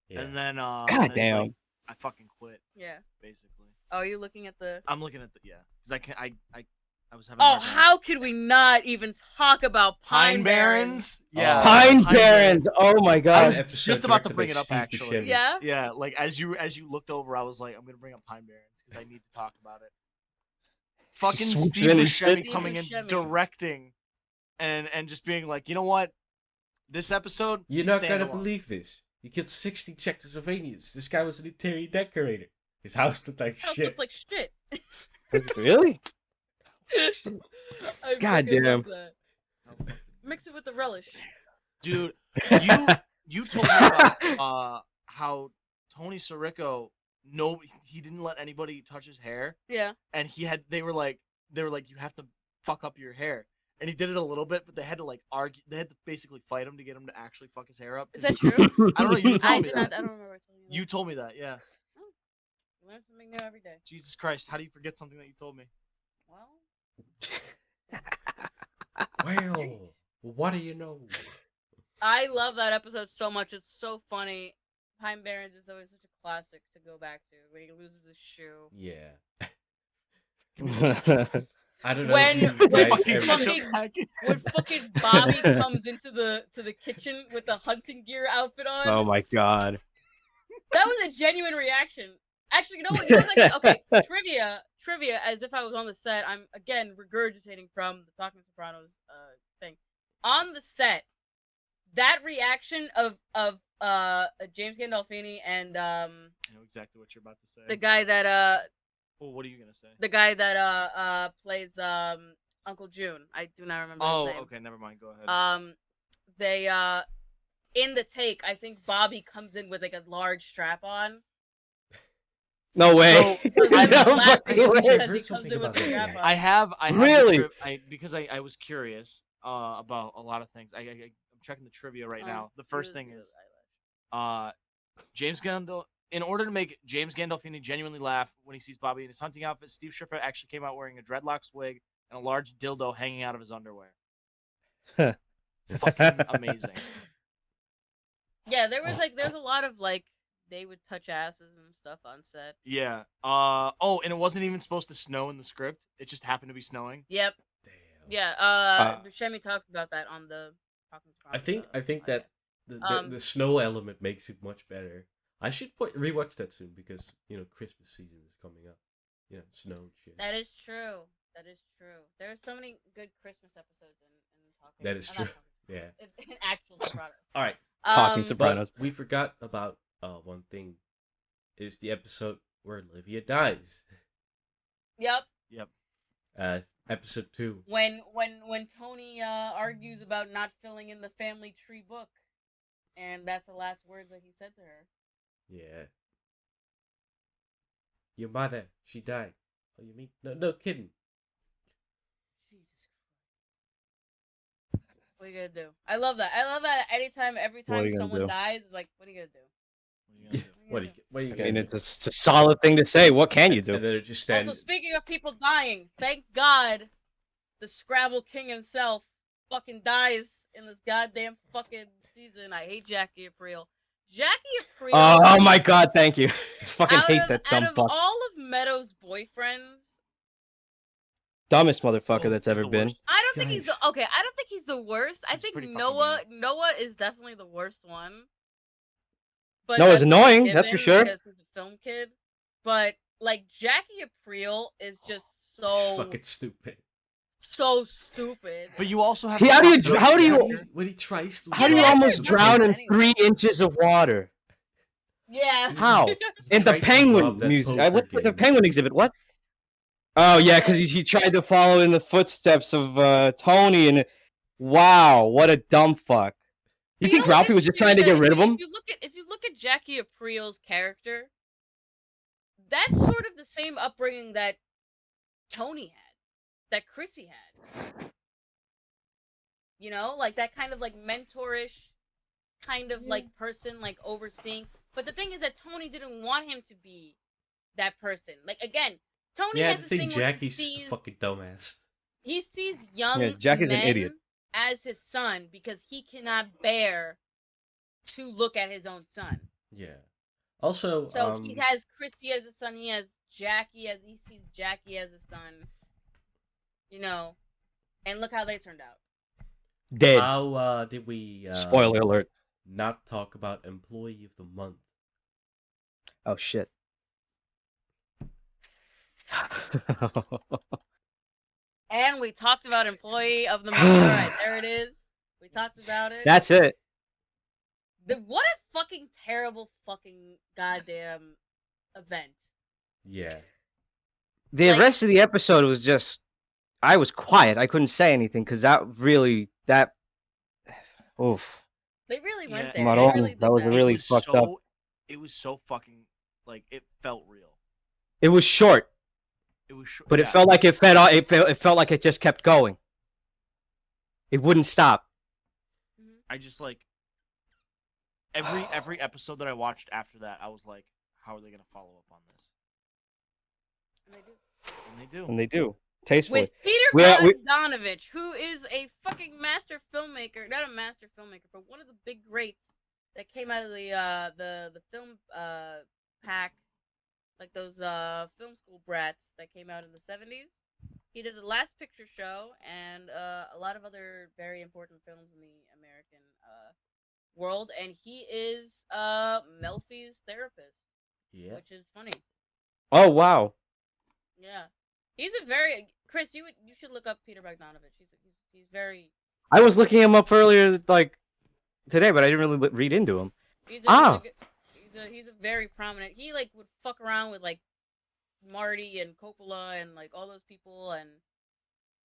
Yeah. And then God damn. I fucking quit Yeah. basically. Oh, are you looking at the? I'm looking at the because I can't. I was having. Oh, a hard time. how could we not even talk about Pine Barrens? Yeah, Oh. Pine Pine Barrens. Oh my I god. was episode just about to directed bring by it up Steve actually. Buscemi. Yeah. Yeah, like as you looked over, I was like, I'm gonna bring up Pine Barrens because I need to talk about it. Fucking Swoops Steve in and Buscemi Steve coming in Buscemi. directing, and just being like, you know what, this episode. You're not stand gonna alone. believe this. He killed 60 Czechoslovakians. This guy was an interior decorator. His house looked like House shit. looks like shit. Really? I God fucking damn. love that. Mix it with the relish. Dude, you told me about how Tony Sirico he didn't let anybody touch his hair, Yeah. and they were like you have to fuck up your hair, and he did it a little bit, but they had to like argue, they had to basically fight him to get him to actually fuck his hair up. Is that true? I don't know. You I told me did that. not. I don't remember telling you. You told me that. Yeah. You learn something new every day. Jesus Christ, how do you forget something that you told me? Well, Well, what do you know? I love that episode so much. It's so funny. Pine Barrens is always such a classic to go back to when he loses his shoe. Yeah. Oh I don't know When if you when guys fucking ever... when fucking Bobby comes into the kitchen with the hunting gear outfit on. Oh my god. That was a genuine reaction. Actually, you know what? Okay, trivia. As if I was on the set. I'm again regurgitating from the Talking Sopranos thing. On the set, that reaction of James Gandolfini and I know exactly what you're about to say. the guy that Well, what are you gonna say? the guy that plays Uncle June. I do not remember his name. Oh, okay, never mind. Go ahead. They in the take, I think Bobby comes in with like a large strap on. No way. So them No laughing fucking way. because I he heard comes something in with about the that, strap yeah. on. I have Really? because I was curious about a lot of things. I'm checking the trivia right now. The first thing is James Gandolfini. In order to make James Gandolfini genuinely laugh when he sees Bobby in his hunting outfit, Steve Schiffer actually came out wearing a dreadlocks wig and a large dildo hanging out of his underwear. Fucking amazing. Yeah, there's a lot of like they would touch asses and stuff on set. Yeah. Oh, and it wasn't even supposed to snow in the script. It just happened to be snowing. Yep. Damn. Yeah. Buscemi talks about that on the Talking I Sopranos, think that the Um, the snow element makes it much better. I should rewatch that soon because Christmas season is coming up. Snow and shit. That is true. That is true. There are so many good Christmas episodes in Talking. That is not true. Talking Sopranos, Yeah. in actual Sopranos. All right. Talking Um, Sopranos. But we forgot about one thing. Is the episode where Olivia dies. Yep. Episode 2. When Tony argues about not filling in the family tree book, and that's the last words that he said to her. Yeah. Your mother, she died. Oh, you mean? No kidding. Jesus Christ. What are you gonna do? I love that. I love that. Every What are time you gonna someone do? dies, it's like, what are you gonna do? What are you I gonna mean, do? it's a solid thing to say. What can you And do? then they're just standing. Also, speaking of people dying, thank God the Scrabble King himself fucking dies in this goddamn fucking season. I hate Jackie Aprile. Jackie Aprile. Oh my god, thank you. I fucking out hate of, that out dumb of fuck. all of Meadows' boyfriends, Dumbest motherfucker Oh, that's he's ever the been. worst. I don't think he's Guys. okay. I don't think he's the worst. I He's think pretty fucking Noah is definitely the worst one. But Noah's that's like a annoying, that's for given sure. because he's a film kid. But like Jackie Aprile is just It's so fucking stupid. so stupid. But you also have. How do you- to how do you- character. When he tries to... How Yeah, do you the actor almost is drown in anyway. 3 inches of water? Yeah. How? He In the tried to Penguin rob that music. poker What the game. Penguin exhibit? What? Oh yeah, because he tried to follow in the footsteps of Tony, and wow, what a dumb fuck. You But think know what's Ralphie was just trying to interesting get is rid of that him? If you look at Jackie Aprile's character, that's sort of the same upbringing that Tony had, that Chrissy had. You know, like that kind of like mentorish kind of like person, like overseeing. But the thing is that Tony didn't want him to be that person. Like again, Tony Yeah, has the this thing, thing where Jackie's just a fucking dumbass. he sees young Yeah, Jackie's an men idiot. as his son because he cannot bear to look at his own son. Yeah. Also, So he has Christy as a son. He has Jackie as he sees Jackie as a son. You know, and look how they turned out. Dead. how did we Spoiler alert. not talk about Employee of the Month? Oh shit. And we talked about Employee of the Month. All right, there it is. We talked about it. That's it. What a fucking terrible fucking goddamn event. Yeah. The Like- rest of the episode was just, I was quiet. I couldn't say anything because oof. They really went Yeah, there. Come They on, really did that was that. really it was fucked up. It was so fucking like it felt real. It was short, It was short, but it felt like it felt like it just kept going. It wouldn't stop. I just like every episode that I watched after that, I was like, how are they gonna follow up on this? And they do. And they do. And they do. Tastefully. With Peter We- Bogdanovich, who is a fucking master filmmaker, not a master filmmaker, but one of the big greats that came out of the film pack, like those film school brats that came out in the 70s. He did The Last Picture Show and a lot of other very important films in the American world, and he is Melfi's therapist, Yeah. which is funny. Oh wow. Yeah, he's a very Chris. You should look up Peter Bogdanovich. He's very. I was looking him up earlier, like today, but I didn't really read into him. He's a Ah. really good, he's a very prominent. He like would fuck around with like Marty and Coppola and like all those people and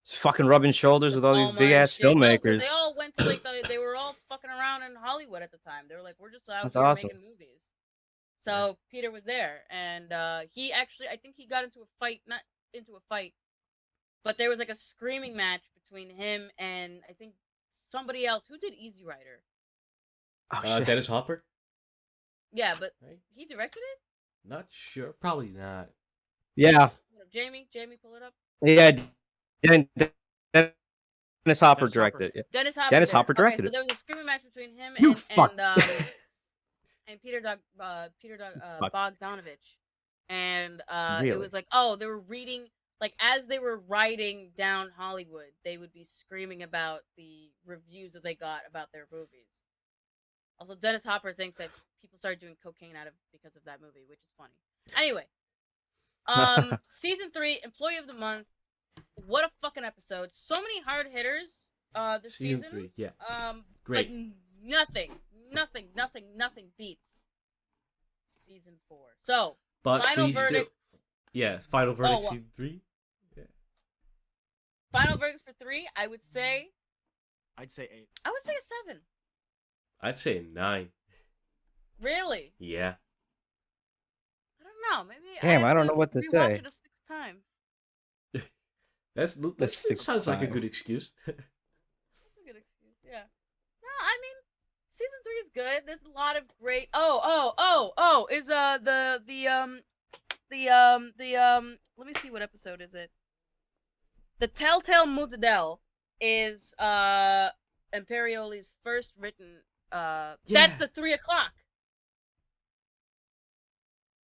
Just fucking rubbing shoulders with all these Palma big and ass shit. No, 'cause filmmakers. they all went to like they were all fucking around in Hollywood at the time. They were like, we're just out That's here awesome. making movies. So Peter was there, and he actually, I think he got into a fight, not into a fight, but there was like a screaming match between him and I think somebody else. Who did Easy Rider? Oh, shit. Dennis Hopper? Yeah, but Right? he directed it. Not sure. Probably not. Yeah. Jamie, pull it up. Yeah. Dennis Hopper Dennis Hopper. directed it. Dennis Hopper. Dennis did Hopper it. directed Okay, it. so there was a screaming match between him You and fuck. and Peter Fucks. Bogdanovich, and it Really? was like, they were reading, like as they were writing down Hollywood, they would be screaming about the reviews that they got about their movies. Also, Dennis Hopper thinks that people started doing cocaine because of that movie, which is funny. Anyway, season 3, Employee of the Month. What a fucking episode! So many hard hitters. This season. 3, yeah. Like Great. nothing beats season 4. So But final we still... verdict. Yeah, final verdict what? season 3. Final verdicts for 3. I would say I'd say 8. a 7. I'd say a 9. Really? Yeah. I don't know. Maybe. Damn, have I don't know what to rewatch say. it a 6th time. That sixth sounds like a time. good excuse. That's a good excuse. Yeah. No, I mean, season 3 is good. There's a lot of great. Is let me see, what episode is it? The Telltale Mozzarella is Imperioli's first written. That's the 3 o'clock.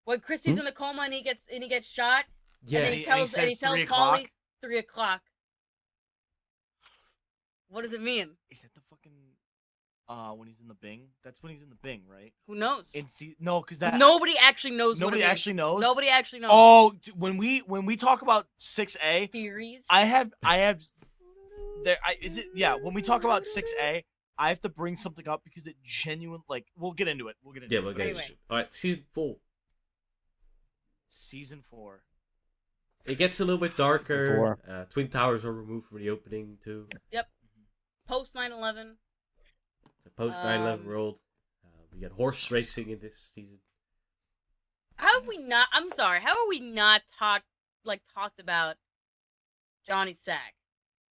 When Christy's in the coma and he gets shot. Yeah. And then he tells 3 Holly o'clock? 3 o'clock. What does it mean? Is that the fucking when he's in the Bing? That's when he's in the Bing, right? Who knows? No, because that Nobody actually knows. nobody what it actually is. knows. Nobody actually knows. Oh, when we talk about 6A, Theories. I have there. Is it? Yeah. When we talk about 6A, I have to bring something up because it genuine. Like, we'll get into it. We'll get into Yeah, it. we'll but get Anyway. it. Alright, season 4. Season 4. It gets a little bit darker. 4. Twin Towers are removed from the opening too. Post 9/11. The post 9/11 world. We got horse racing in this season. How have we not? I'm sorry. How are we not talked about Johnny Sack?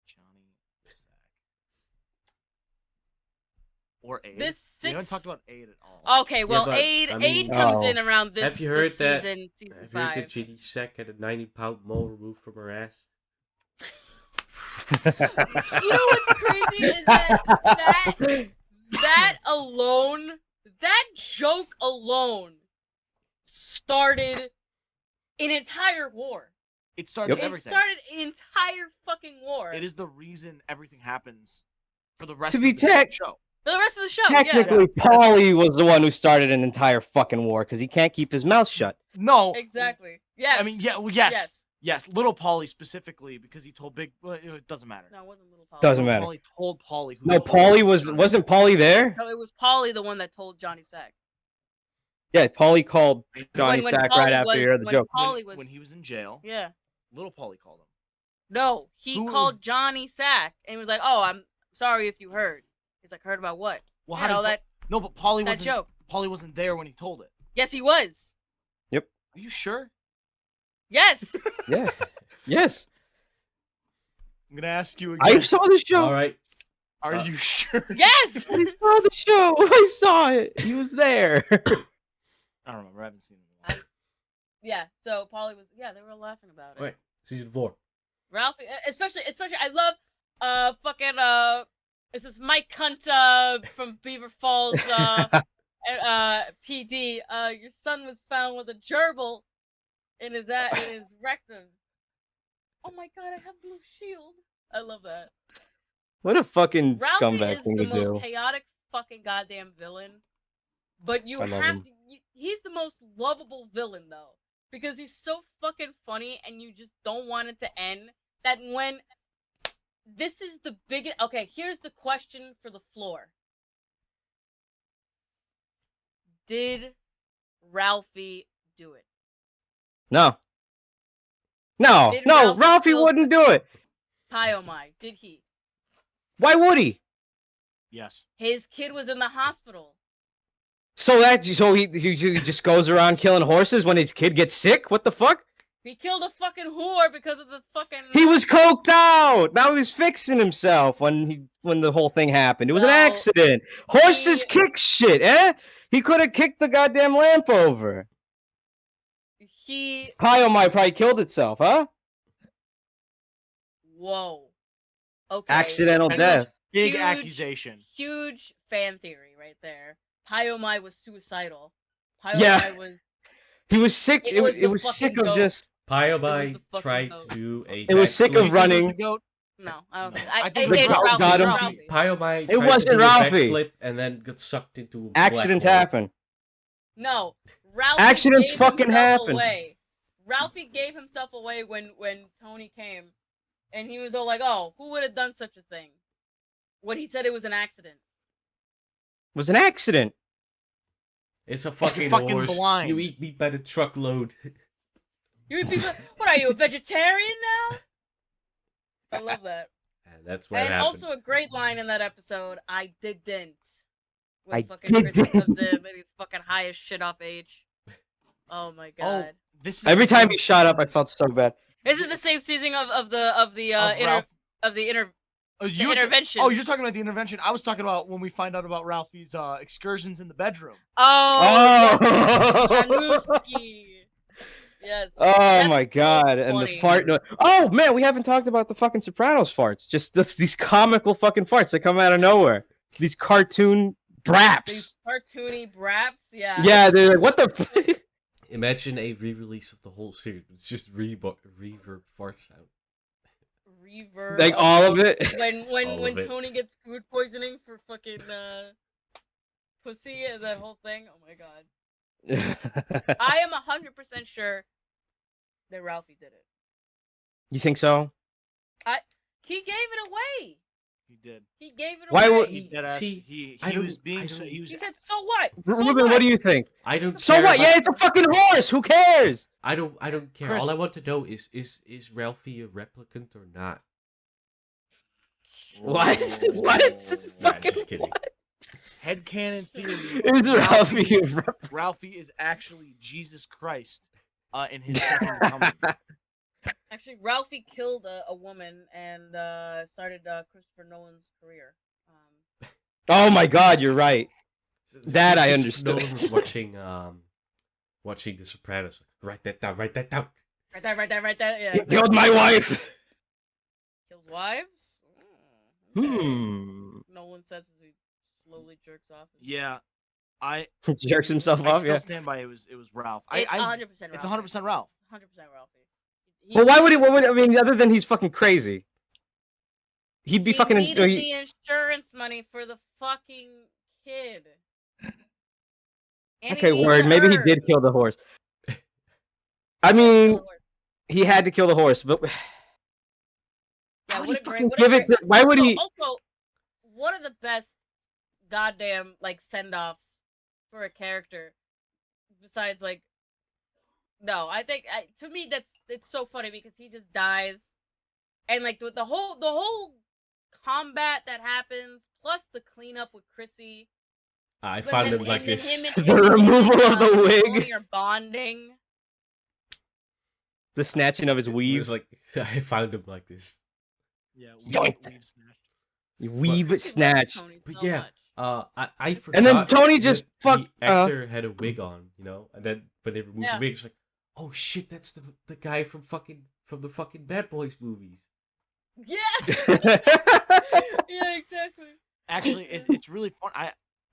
Johnny Sack. Or Aid. This We haven't 6. talked about Aid at all. Okay, well, but, Aid I mean- comes Oh. in around this. Have you heard this that- season Have you heard 5. that Ginny Sack had a 90-pound mole removed from her ass? You know what's crazy is that alone, that joke alone, started an entire war. It started Yep. everything. It started an entire fucking war. It is the reason everything happens for the rest To of be the show. For the rest of the show, Technically, Yeah. Paulie was the one who started an entire fucking war because he can't keep his mouth shut. No. yeah. Exactly. Yes. I mean, yeah, well, yes. Little Paulie specifically because he told Big. Well, it doesn't matter. No, it wasn't Little Polly. Doesn't Little matter. Paulie told Paulie. Who No, the Paulie wasn't Paulie there? No, it was Polly the one that told Johnny Sack. Yeah, Paulie called Johnny when Sack Paulie right after he heard the when joke. Paulie was when he was in jail. yeah. Little Paulie called him. No, he Who- called Johnny Sack and he was like, "Oh, I'm sorry if you heard." He's like, "Heard about what?" Well, You know, that No, but Paulie that wasn't. joke. Paulie wasn't there when he told it. Yes, he was. Are you sure? Yes. Yeah. Yes. I'm gonna ask you I again. saw the show. All right. Are you sure? Yes. I saw the show. I saw it. He was there. I don't remember. I haven't seen it in a while. Yeah. So Polly was. Yeah, they were laughing about it. Wait, season 4. Ralphie, especially, I love fucking this is Mike Hunt from Beaver Falls PD. Your son was found with a gerbil in his rectum. Oh my god, I have Blue Shield. I love that. What a fucking Ralphie scumbag is thing the to most do. chaotic fucking goddamn villain. But you I love have him. to, he's the most lovable villain though. Because he's so fucking funny and you just don't want it to end. That when this is the biggest okay, here's the question for the floor. Did Ralphie do it? No. No. Did No. Ralphie Ralphie kill- wouldn't do it. Pyomai, did he? Why would he? Yes. His kid was in the hospital. So he just goes around killing horses when his kid gets sick? What the fuck? He killed a fucking whore because of the fucking He was coked out. Now he's fixing himself when the whole thing happened. It was an Well, accident. Horses he- kick shit, eh? He could have kicked the goddamn lamp over. he Pyomai probably killed itself, huh? whoa. Okay. Accidental And death. Big Huge- accusation. Huge fan theory right there. Pyomai was suicidal. Yeah. Pyomai was He was sick. It It was was, the it was fucking sick of goat. just. Pyobai the fucking tried goat. to do a It was sick backflip. of running. The goat? no, I don't think. I I think it's the goat Ralphie. got him. It's See, Ralphie. Pyobai It tried wasn't to do Ralphie. a backflip and then got sucked into a black Accidents hole. happen. No, Ralphie Accidents gave fucking himself happen. away. Ralphie gave himself away when Tony came, and he was all like, "Oh, who would have done such a thing?" When he said it was an accident. It was an accident. It's a fucking, fucking horse. blind. You eat meat by the truckload. You people, what are you, a vegetarian now? I love that. And that's what And happened. also a great line in that episode, I didn't. When I fucking Chris didn't. comes in and he's fucking high as shit off H. Oh my god. This is Every the time same- he shot up, I felt so bad. This is the same season of the of Ralph- Oh, the intervention. Oh, you're talking about the intervention. I was talking about when we find out about Ralphie's excursions in the bedroom. Oh, Oh! Januski. Yes. Oh That's my god, and the funny. fart noise. Oh man, we haven't talked about the fucking Sopranos farts. Just these comical fucking farts that come out of nowhere. These cartoon braps. These cartoony braps, yeah. Yeah, they're like, what the f-? Imagine a re-release of the whole series. It's just reverb fart sound. Reverb. Like all of it. When All when of it. Tony gets food poisoning for fucking pussy and that whole thing. Oh my god. I am 100% sure that Ralphie did it. You think so? He gave it away. He did. He gave it Why away. would- He dead ass. See, He I don't- was being. I So, don't- he was. He said, "So what? So Ruben, what do you think? I don't So care what? about- Yeah, it's a fucking horse. Who cares? I don't care. Chris- All I want to know is Ralphie a replicant or not? What? What? Nah, Fucking just kidding. Headcanon theory. Is Ralphie a rep- Ralphie is actually Jesus Christ in his second coming. Actually, Ralphie killed a woman and started Christopher Nolan's career. Oh my god, you're right. That I understood. Nolan was watching The Sopranos. Write that down. Write that down. Right there. Yeah. He killed my wife. Kills wives. Okay. Hmm. Nolan says as he slowly jerks off. Yeah, I Jerks himself I off. still Yeah. stand by it was Ralph. It's I 100% Ralphie. it's 100% Ralph. 100% Ralphie. Well, why would he? What would I mean? Other than he's fucking crazy. He'd be he fucking. needed the insurance money for the fucking kid. And he Okay, needed word. the Maybe he herb. did kill the horse. I He had to kill mean, the horse. he had to kill the horse, but Yeah, why would what he a great- fucking what a give it? great- Why would he? Also, one of the best goddamn like send-offs for a character, besides like, no, I think to me it's so funny because he just dies, and like the whole combat that happens, plus the cleanup with Chrissy. I But found then- him like and then this. him and- The him and- removal of the Tony wig. are bonding. The snatching of his It weave. was like I found him like this. Yeah, Yoink. we've snatched. Weave Chrissy loves snatched. Tony But so yeah, much. I forgot. And then Tony that just fuck. the actor had a wig on, you know, and then when they removed Yeah. the wig, it's like, oh shit, that's the guy from the fucking Bad Boys movies. Yeah. Yeah, exactly. Actually, it's really fun.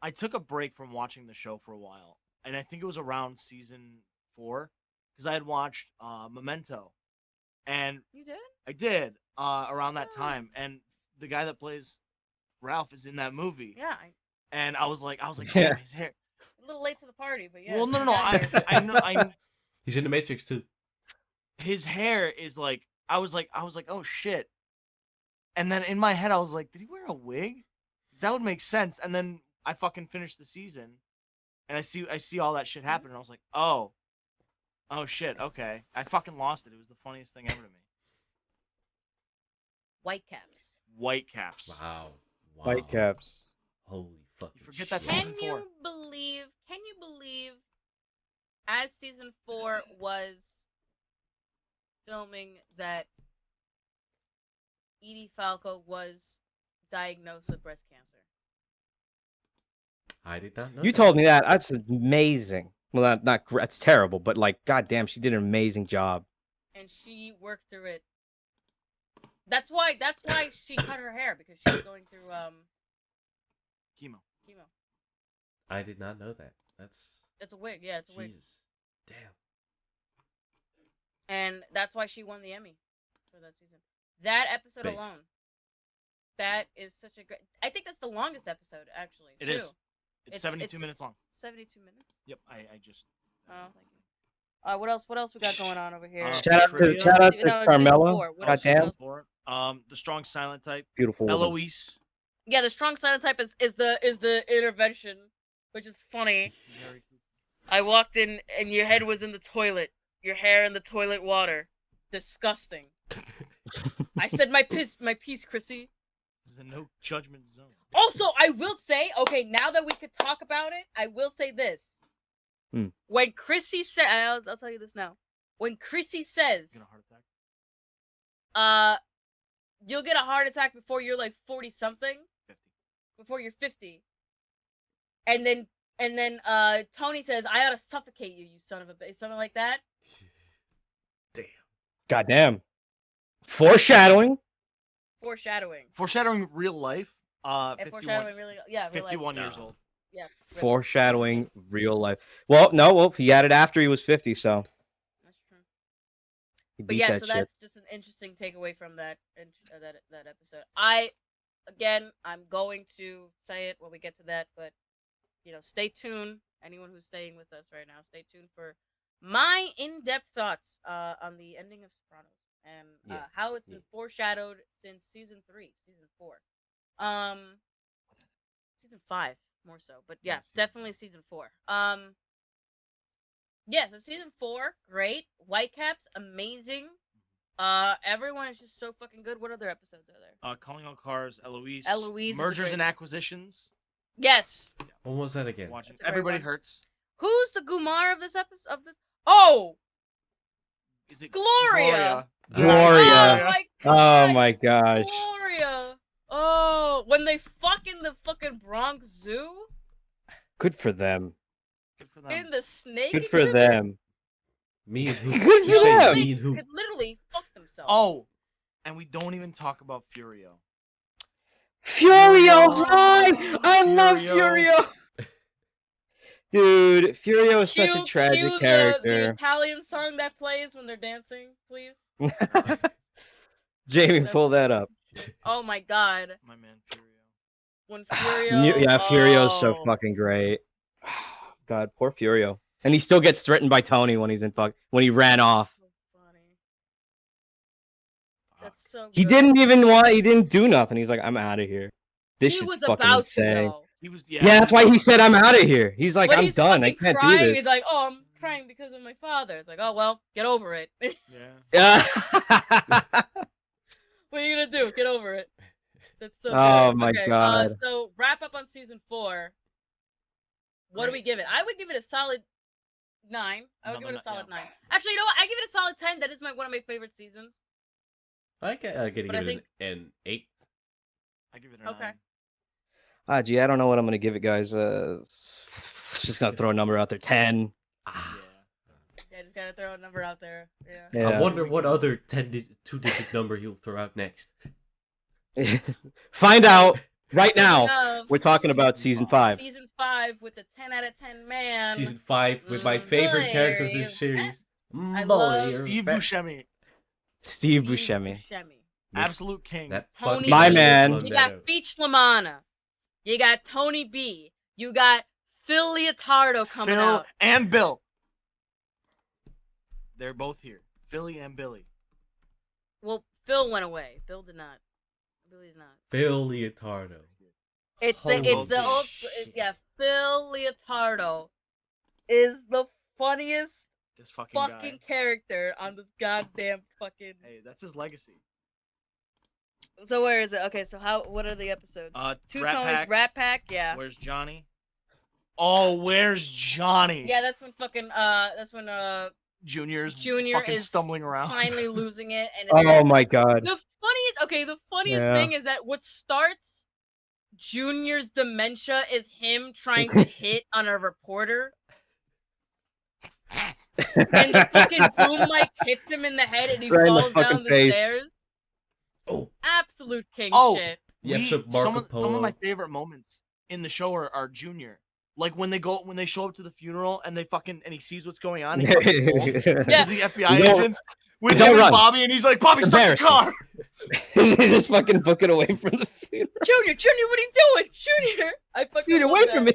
I took a break from watching the show for a while, and I think it was around season 4 because I had watched Memento, and You did? I did around that Oh. time, and the guy that plays Ralph is in that movie, Yeah. and I was like, Yeah. damn, his hair. A little late to the party, but yeah. Well, no, you got here. I know, He's in the Matrix too. his hair is like, I was like, oh shit, and then in my head I was like, did he wear a wig? That would make sense, and then I fucking finished the season, and I see all that shit happen, and I was like, oh shit, okay, I fucking lost it. It was the funniest thing ever to me. Whitecaps. Whitecaps. Wow. Whitecaps. Holy fucking You forget that shit. Can season you 4. believe as season 4 was filming that Edie Falco was diagnosed with breast cancer? I did not know. You that. told me that. That's amazing. Well, not that's terrible, but like, goddamn, she did an amazing job. And she worked through it. That's why she cut her hair, because she was going through Chemo. chemo. I did not know that. That's It's a wig, yeah, it's a wig. Jesus. Damn. And that's why she won the Emmy for that season. That episode Based. alone. That is such a great. I think that's the longest episode, actually. It too. is. It's 72 it's minutes long. 72 minutes. Yep, I just. Oh, thank you. What else? What else we got going on over here? Shout out to Trivia. shout out No, to it's season Carmela. 4. What else? Goddamn, The strong silent type. beautiful woman. Eloise. Yeah, the strong silent type is the intervention, which is funny. Very cool. I walked in and your head was in the toilet, your hair in the toilet water. Disgusting. I said my piece, Chrissy. This is a no judgment zone. Also, I will say, okay, now that we could talk about it, I will say this. Hmm. When Chrissy said, I'll tell you this now. When Chrissy You says, get a heart attack. you'll get a heart attack before you're like 40 something, 50. before you're 50. And then Tony says, I ought to suffocate you, you son of a bitch, something like that. Damn. Goddamn. Foreshadowing. Foreshadowing Real life. And 51. foreshadowing, really, yeah, real life. 51 years No. old. Yeah. real- Foreshadowing real life. Well, no, he had it after he was 50, so That's true. he But beat yeah, that so shit. that's just an interesting takeaway from that episode. I'm going to say it when we get to that, but stay tuned. Anyone who's staying with us right now, stay tuned for my in-depth thoughts on the ending of Sopranos and how it's been foreshadowed since season 3, season 4, season 5 more so, but yeah, Yeah, season definitely season 4. Yeah, so season 4, great. Whitecaps, amazing. Everyone is just so fucking good. What other episodes are there? Calling All Cars, Eloise. Eloise is a Mergers great and one. Acquisitions. Yes. What was that again? Watching. That's a great Everybody one. Hurts. Who's the Gumar of this episode? Oh, Is it Gloria. Gloria. Oh Oh my my gosh. Gloria. Oh, when they fuck in the fucking Bronx Zoo Good for them. Good for them. in the snake. Good for exhibit, them. Me and who? Good Keep for saying them. me and who? could literally fuck themselves. Oh, and we don't even talk about Furio. Furio, Furio. hi! I love Furio. Furio. Dude, Furio is such a Cue tragic the character. Italian song that plays when they're dancing, please. Jamie, That's pull that up. Oh my god. My man Furio. When Furio. Yeah, Furio's so Oh. fucking great. God, poor Furio. And he still gets threatened by Tony when he's in when he ran off. So funny. That's so He good. he didn't do nothing. He's like, I'm out of here. This He shit's was fucking about to insane. though. He was Yeah, that's why he said, I'm out of here. He's like, But I'm he's done. I fucking can't crying. do this. He's like, oh, I'm crying because of my father. It's like, oh well, get over it. Yeah. Yeah. What are you gonna do? Get over it. That's so Oh good. my Okay, God. so wrap up on season 4. What do we give it? I would give it a solid 9. I would give it a solid 9. Actually, you know what? I give it a solid 10. That is one of my favorite seasons. I gotta give But I it think- an 8. I give it a Okay. 9. Gee, I don't know what I'm gonna give it, guys. Just gonna throw a number out there. 10. Yeah. Yeah, just gotta throw a number out there. Yeah. Yeah. I wonder what other 2-digit number he'll throw out next. Find out right Speaking now. of We're talking about season 5. Season 5 with the 10 out of 10 man. Season 5 with my favorite character of this series. I love Steve Buscemi. Steve Buscemi. Absolute king. That Tony fucking My B. man. You got Feech Lamana. You got Tony B. You got Phil Leotardo coming Phil out. and Bill. They're both here. Philly and Billy. Well, Phil went away. Bill did not. Billy did not. Phil Leotardo. It's Holy the old shit. yeah. Phil Leotardo is the funniest This fucking fucking guy. character on this goddamn fucking. Hey, that's his legacy. So where is it? Okay, so what are the episodes? Two Rat Tonys, Pack. Rat Pack, yeah. Where's Johnny? Oh, where's Johnny? Yeah, that's when Junior's Junior fucking is stumbling around. finally losing it, and Oh my God. the funniest Yeah. thing is that what starts Junior's dementia is him trying to hit on a reporter, and the fucking boom mic hits him in the head, and he Right in the falls fucking down the face. stairs. Oh, Absolute king shit. the episode Marco some of Polo. my favorite moments in the show are Junior. Like when they show up to the funeral and and he sees what's going on. He fucking falls. Yeah. He's the FBI Don't- agents with don't him and run. Bobby, and he's like, Bobby, start the car. Just fucking book it away from the funeral. Junior, what are you doing? Junior! I fucking Dude, love away that. from me.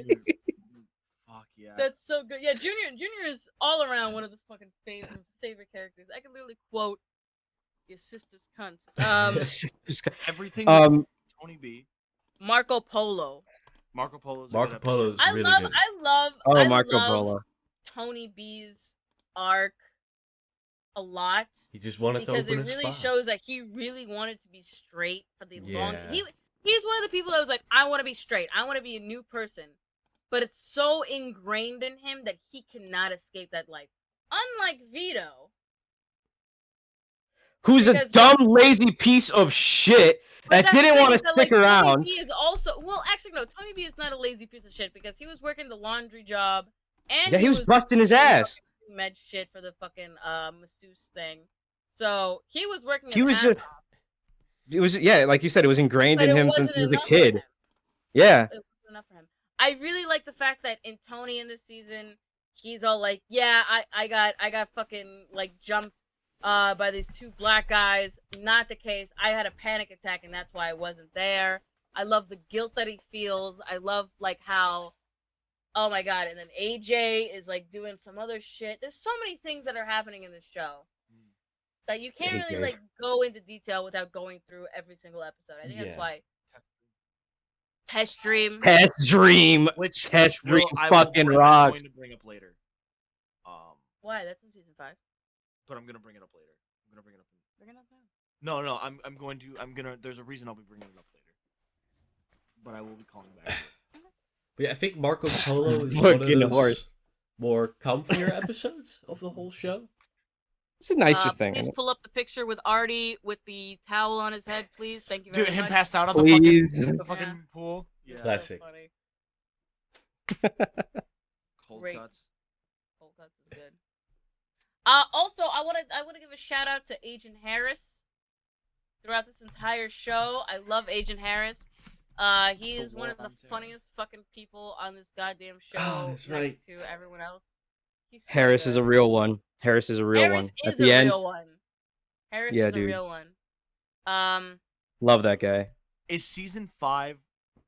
Fuck yeah. That's so good. Yeah, Junior is all around one of the fucking favorite characters. I can literally quote your sister's cunt. Everything Um, with Tony B. Marco Polo. Marco Polo's a Marco good Polo episode. is really good. I Marco love Polo. Tony B's arc a lot He just wanted to because open it a really spa. shows that he really wanted to be straight for the long. Yeah. He's one of the people that was like, I want to be straight. I want to be a new person. But it's so ingrained in him that he cannot escape that life. Unlike Vito, Who's a Because- dumb, lazy piece of shit but that that's the didn't thing want is to that, stick like, around. Tony B is also actually no. Tony B is not a lazy piece of shit because he was working the laundry job and Yeah, he was busting his doing ass. med shit for the fucking masseuse thing. So he was working. He his was ass just- off, It was, yeah, like you said, it was ingrained but in it him since wasn't he was a enough for kid. him. Yeah. It wasn't enough for him. I really like the fact that in Tony in this season, he's all like, "Yeah, I got fucking like jumped by these 2 black guys." Not the case. I had a panic attack, and that's why I wasn't there. I love the guilt that he feels. I love like how, oh my god, and then AJ is like doing some other shit. There's so many things that are happening in this show that you can't really AJ. like go into detail without going through every single episode. I think Yeah. that's why Test Dream. Test Dream. Which Test will- Dream I will fucking I'm rocks. going to bring up later. Why? That's in season 5. But I'm gonna bring it up later. I'm gonna bring it up. Bring it up now. No, I'm gonna. There's a reason I'll be bringing it up later. But I will be calling back. But yeah, I think Marco Polo is one of Fucking those horse. more comfier episodes of the whole show. It's a nicer thing. Please pull up the picture with Artie with the towel on his head, please. Thank you Dude, very him much. passed out on Please. the fucking Yeah. pool. Yeah. Classic. So funny. Cold Great. cuts. Cold Cuts is good. Also, I want to give a shout out to Agent Harris. Throughout this entire show, I love Agent Harris. He's The one war of the on terror. funniest fucking people on this goddamn show. Oh, that's right. Next to everyone else. He's so Harris is a good. real one. Harris is a real Harris one. At is the a end, real one. Harris Yeah, is a dude. real one. love that guy. Is season 5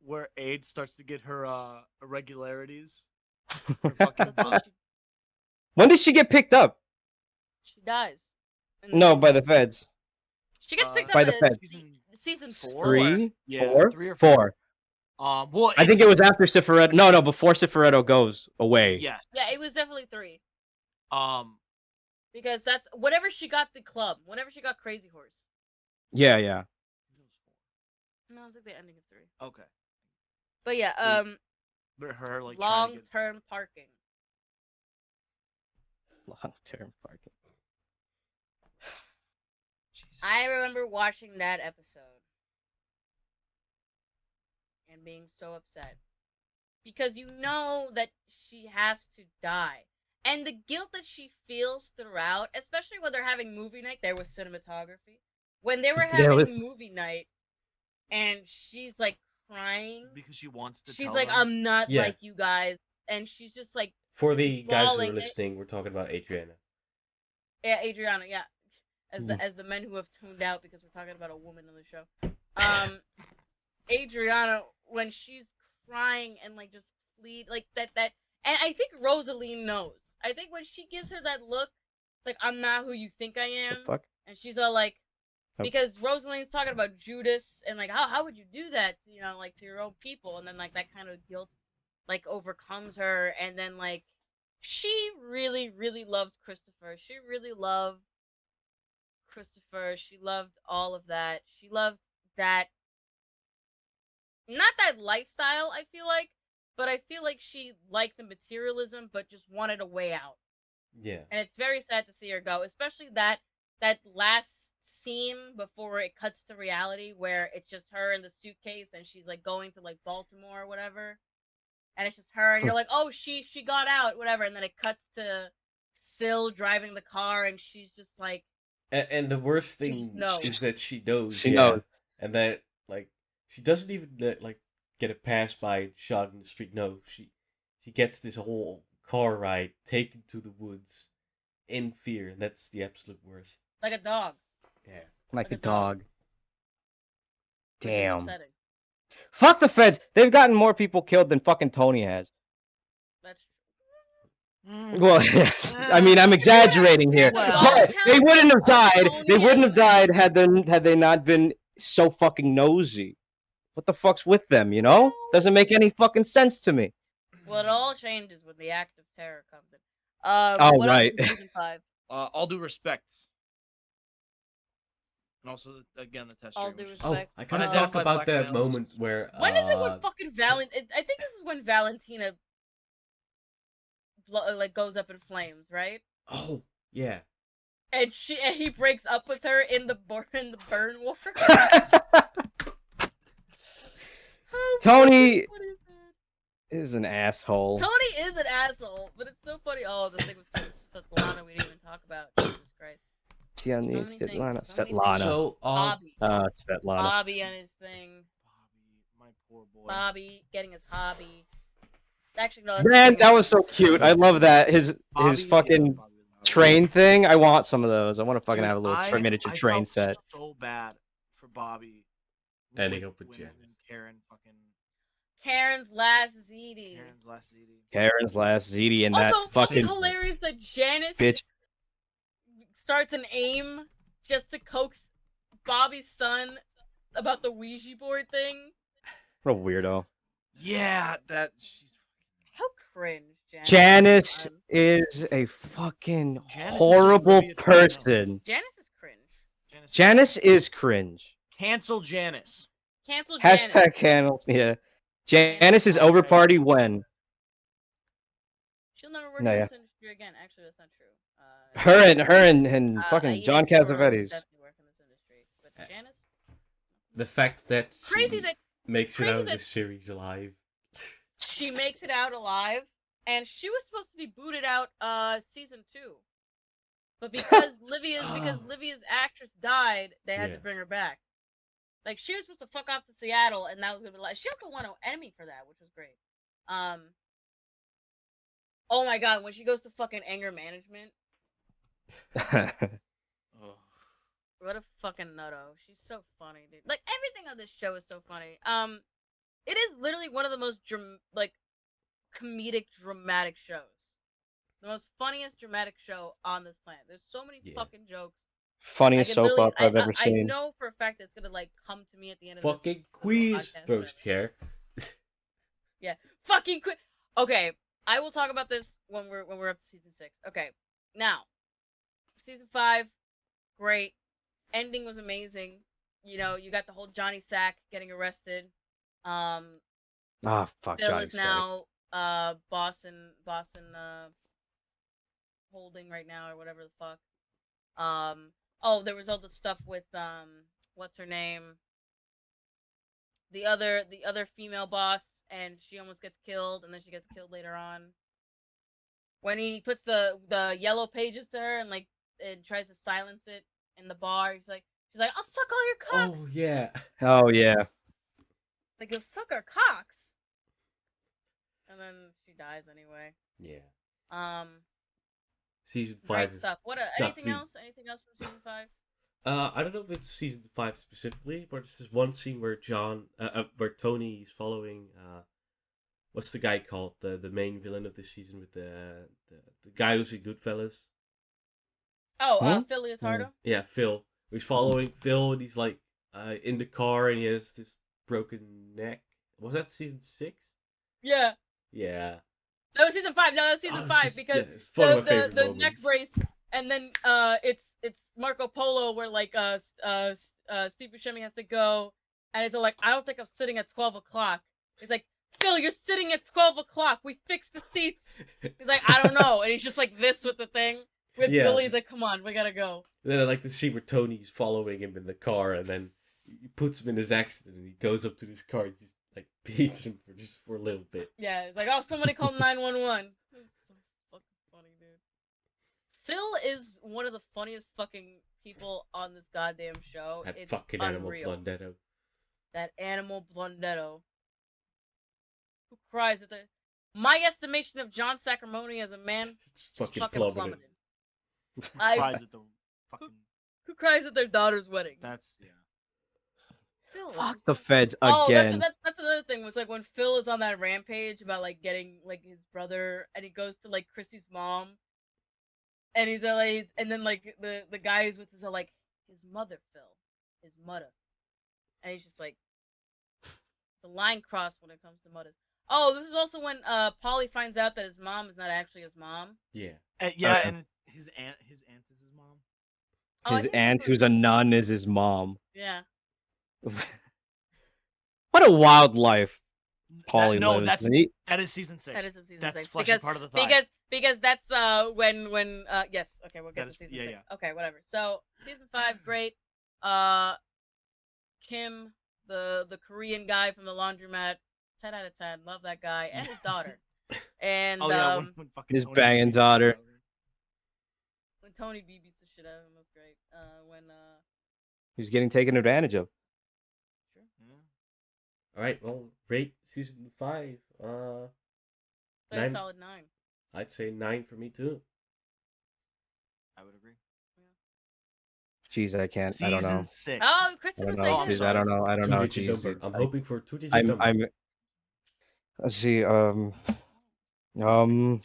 where Aid starts to get her irregularities? Her fucking That's when When did she get picked up? she dies. in the No, season. by the feds. She gets picked by up the in feds. season 4. 3, Yeah, 4, 3 or 4. Well, I think it was after Cifaretto. No, before Cifaretto goes away. Yes. Yeah, it was definitely 3. Um, Because that's whenever she got the club, whenever she got Crazy Horse. Yeah. No, it was like the ending of 3. Okay. But yeah, But her like trying to get... long-term parking. Long-term parking. I remember watching that episode and being so upset because you know that she has to die, and the guilt that she feels throughout, especially when they're having movie night. There was cinematography when they were having movie night, and she's like crying because she wants to. She's tell like, them. I'm not Yeah. like you guys, and she's just like, For the guys who are bawling. listening, we're talking about Adriana. yeah, Adriana, yeah, as Mm. the men who have tuned out because we're talking about a woman on the show. Adriana, when she's crying and like just plead like that, and I think Rosaline knows. I think when she gives her that look, it's like, I'm not who you think I am. The fuck? And she's all like, Oh. because Rosaline's talking about Judas and like, how would you do that, you know, like to your own people, and then like that kind of guilt like overcomes her, and then like she really, really loved Christopher. She really loved Christopher. She loved all of that. She loved that, not that lifestyle, I feel like, but I feel like she liked the materialism, but just wanted a way out. Yeah. And it's very sad to see her go, especially that last scene before it cuts to reality, where it's just her in the suitcase and she's like going to like Baltimore or whatever, and it's just her, and you're like, oh, she got out, whatever, and then it cuts to Syl driving the car, and she's just like, And the worst She thing just knows. is that she knows. She yeah, knows. And that like she doesn't even like get a pass by shot in the street. No, she gets this whole car ride taken to the woods in fear, and that's the absolute worst. like a dog. Yeah. Like Like a a dog. dog. Which is Damn. upsetting. Fuck the feds. They've gotten more people killed than fucking Tony has. That's Well, I mean, I'm exaggerating here, Well- but they wouldn't have died. Tony They wouldn't have and- died had they not been so fucking nosy. What the fuck's with them? You know, doesn't make any fucking sense to me. Well, it all changes when the act of terror comes in. Oh, What right. else in season 5? All Due Respect. And also, again, the test All stream, Due which is- Oh, Respect. I gotta talk Unidentified about black that males. moment where. When is it when fucking I think this is when Valentina like goes up in flames, right? Oh, yeah. And he breaks up with her in the burn war. How Tony fucking funny is that? is an asshole. Tony is an asshole, but it's so funny. Oh, the thing with Svetlana we didn't even talk about. Jesus Christ. Tiana, So many things, Svetlana. so many Svetlana. So, Bobby. Svetlana. Bobby and his thing. Bobby, my poor boy. Bobby getting his hobby. Actually, no. Man, that was so cute. I love that. His Bobby- fucking Bobby- train thing. I want some of those. I want to fucking Dude, have a little I miniature train felt set. so bad for Bobby. Ending up with when Janice. Karen fucking Karen's last ZD. Karen's last ZD. Karen's last ZD and Also, that fucking fucking hilarious that Janice bitch. starts an aim just to coax Bobby's son about the Ouija board thing. What a weirdo. Yeah, that she's How cringe, Janice. Janice Um, is a fucking Janice is just horrible Olivia Toledo. person. Janice is cringe. Janice is cringe. Cancel Janice. Cancel Janice. Hashtag cancel. Yeah. Janice is over party when She'll never work No, in yeah. this industry again. Actually, that's not true. her and fucking Ida John Soro will Cassavetes. definitely work in this industry. But Janice? the fact that Crazy she that makes it crazy out of that- this series alive. she makes it out alive, and she was supposed to be booted out season 2. But because Livia's actress died, they had Yeah. to bring her back. Like she was supposed to fuck off to Seattle, and that was gonna be like. She also won an Emmy for that, which was great. Oh my god, when she goes to fucking anger management, Oh. what a fucking nutto. She's so funny, dude. Like everything on this show is so funny. It is literally one of the most comedic dramatic shows. The most funniest dramatic show on this planet. There's so many fucking jokes. Funniest soap opera I've ever I seen. know for a fact it's gonna like come to me at the end of Fucking this quiz podcast, throws chair. Yeah, fucking quiz. Okay, I will talk about this when we're up to season 6. Okay, now season 5, great. Ending was amazing. You know, you got the whole Johnny Sack getting arrested. Ah, fuck Phil Johnny is Sack. now Boston holding right now or whatever the fuck. Oh, there was all the stuff with what's her name? The other female boss, and she almost gets killed, and then she gets killed later on. When he puts the yellow pages to her and like it tries to silence it in the bar, she's like, I'll suck all your cocks. Oh yeah. Oh yeah. Like he'll suck our cocks. And then she dies anyway. Yeah. Season 5 Great is stuff. What? Anything else? Anything else from season 5? I don't know if it's season 5 specifically, but there's this one scene where where Tony is following what's the guy called, the main villain of this season with the guy who's in Goodfellas. Oh, Phil Leotardo. Yeah, Phil. He's following Phil, and he's like in the car, and he has this broken neck. Was that season 6? Yeah. Yeah. That was season 5. No, that was season 5 because it's one of my favorite the moments. neck brace, and then it's Marco Polo where like Steve Buscemi has to go, and it's like, I don't think I'm sitting at 12 o'clock. It's like, Phil, you're sitting at 12 o'clock. We fixed the seats. He's like, I don't know, and he's just like this with the thing. With Billy, he's like, come on, we gotta go. Then I like to see where Tony's following him in the car, and then he puts him in his accident, and he goes up to his car, and just like beats him for a little bit. Yeah, it's like, oh, somebody called 911. It's so fucking funny, dude. Phil is one of the funniest fucking people on this goddamn show. That it's fucking unreal. animal blundetto. That animal blundetto. Who cries at the... My estimation of John Sacramone as a man fucking plummeted. Cries at the fucking... Who cries at their daughter's wedding? That's, yeah. Phil, Fuck the feds again. Oh, that's another thing. Was like when Phil is on that rampage about like getting like his brother, and he goes to like Chrissy's mom, and he's like, and then like the guy who's with us are like, his mother, Phil, his mother, and he's just like, it's a line crossed when it comes to mothers. Oh, this is also when Paulie finds out that his mom is not actually his mom. Yeah. Yeah, and his aunt is his mom. His aunt, who's a nun, is his mom. Yeah. What a wild life Paulie lives. That is season 6. That is in season that's 6. fleshing part of the thigh. Because that's when yes, okay, we'll get to season 6. Yeah. Okay, whatever. So season 5, great. Kim, the Korean guy from the laundromat, 10 out of 10. Love that guy and his daughter. And when his Tony banging beats the daughter. shit out of her. when Tony B beats the shit out of him, was great. When he was getting taken advantage of. Sure. Yeah. All right. Well, rate season 5. So 9. solid 9. I'd say 9 for me too. I would agree. Jeez, I can't. I don't know. Season 6. Oh, I Kristen don't was know. saying Jeez, I don't know. I don't know. Two-digit Jeez, number. I'm I- hoping for a 2-digit number. Let's see. Get upstairs.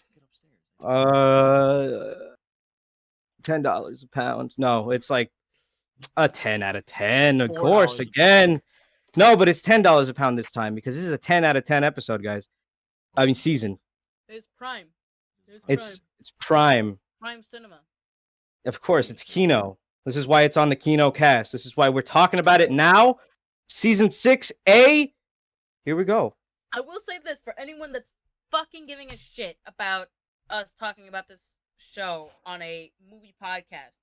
$10 a pound. No, it's like a 10 out of 10. Of $4 course, a again. No, but it's $10 a pound this time because this is a 10 out of 10 episode, guys. I mean, season. It's Prime. It's Prime. Prime Cinema. Of course, it's Kino. This is why it's on the Kinocast. This is why we're talking about it now. Season 6A. Here we go. I will say this for anyone that's fucking giving a shit about us talking about this show on a movie podcast.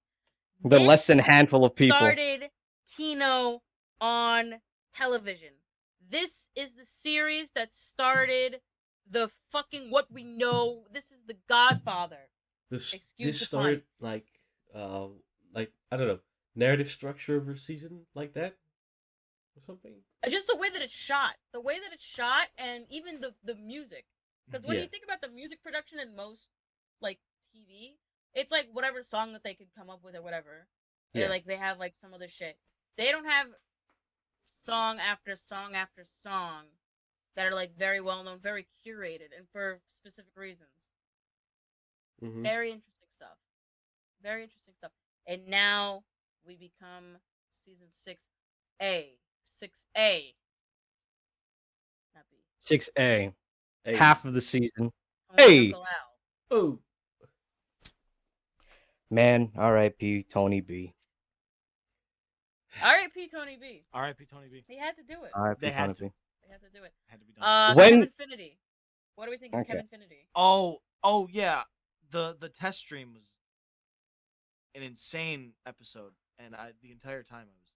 The This less than handful of people. started Kino on television. This is the series that started the fucking what we know. This is the Godfather. This Excuse the started like I don't know, narrative structure of a season like that. or something. Just the way that it's shot, and even the music. Because when Yeah. you think about the music production in most like TV, it's like whatever song that they could come up with or whatever. Yeah. Or like they have like some other shit. They don't have song after song after song that are like very well known, very curated, and for specific reasons. Mm-hmm. Very interesting stuff. Very interesting stuff. And now we become season 6A. 6A. Not B. 6A. Hey. Half of the season. Only Hey! Uncle Al. Oh. Man, R.I.P. Tony B. R.I.P. Tony B. R.I.P. Tony B. He had to do it. R.I.P. They had Tony to. B. They had to do it. Had to be done. When- Kevin Finity. What do we think of Okay. Kevin Finity? Oh yeah. The test stream was an insane episode, and the entire time I was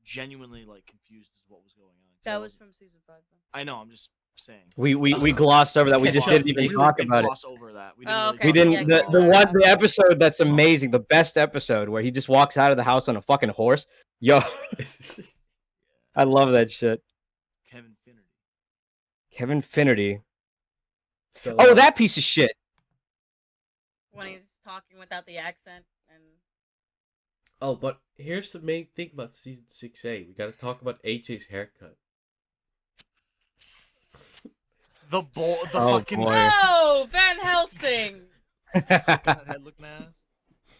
genuinely like confused as to what was going on. 'cause I That was wasn't- from season 5. Though. I know. I'm just saying. We glossed over that. We just Catch up, didn't even baby. talk Did about it. gloss over that. We didn't. Oh, really okay. We talk didn't. about Yeah, The go on. episode that's amazing, the best episode where he just walks out of the house on a fucking horse. Yo, I love that shit. Kevin Finnerty. Kevin Finnerty. So, Oh, that piece of shit. When he's talking without the accent and Oh, but here's the main thing about season 6A. We gotta talk about AJ's haircut. The Oh, fucking boy. no, Van Helsing. head looking ass.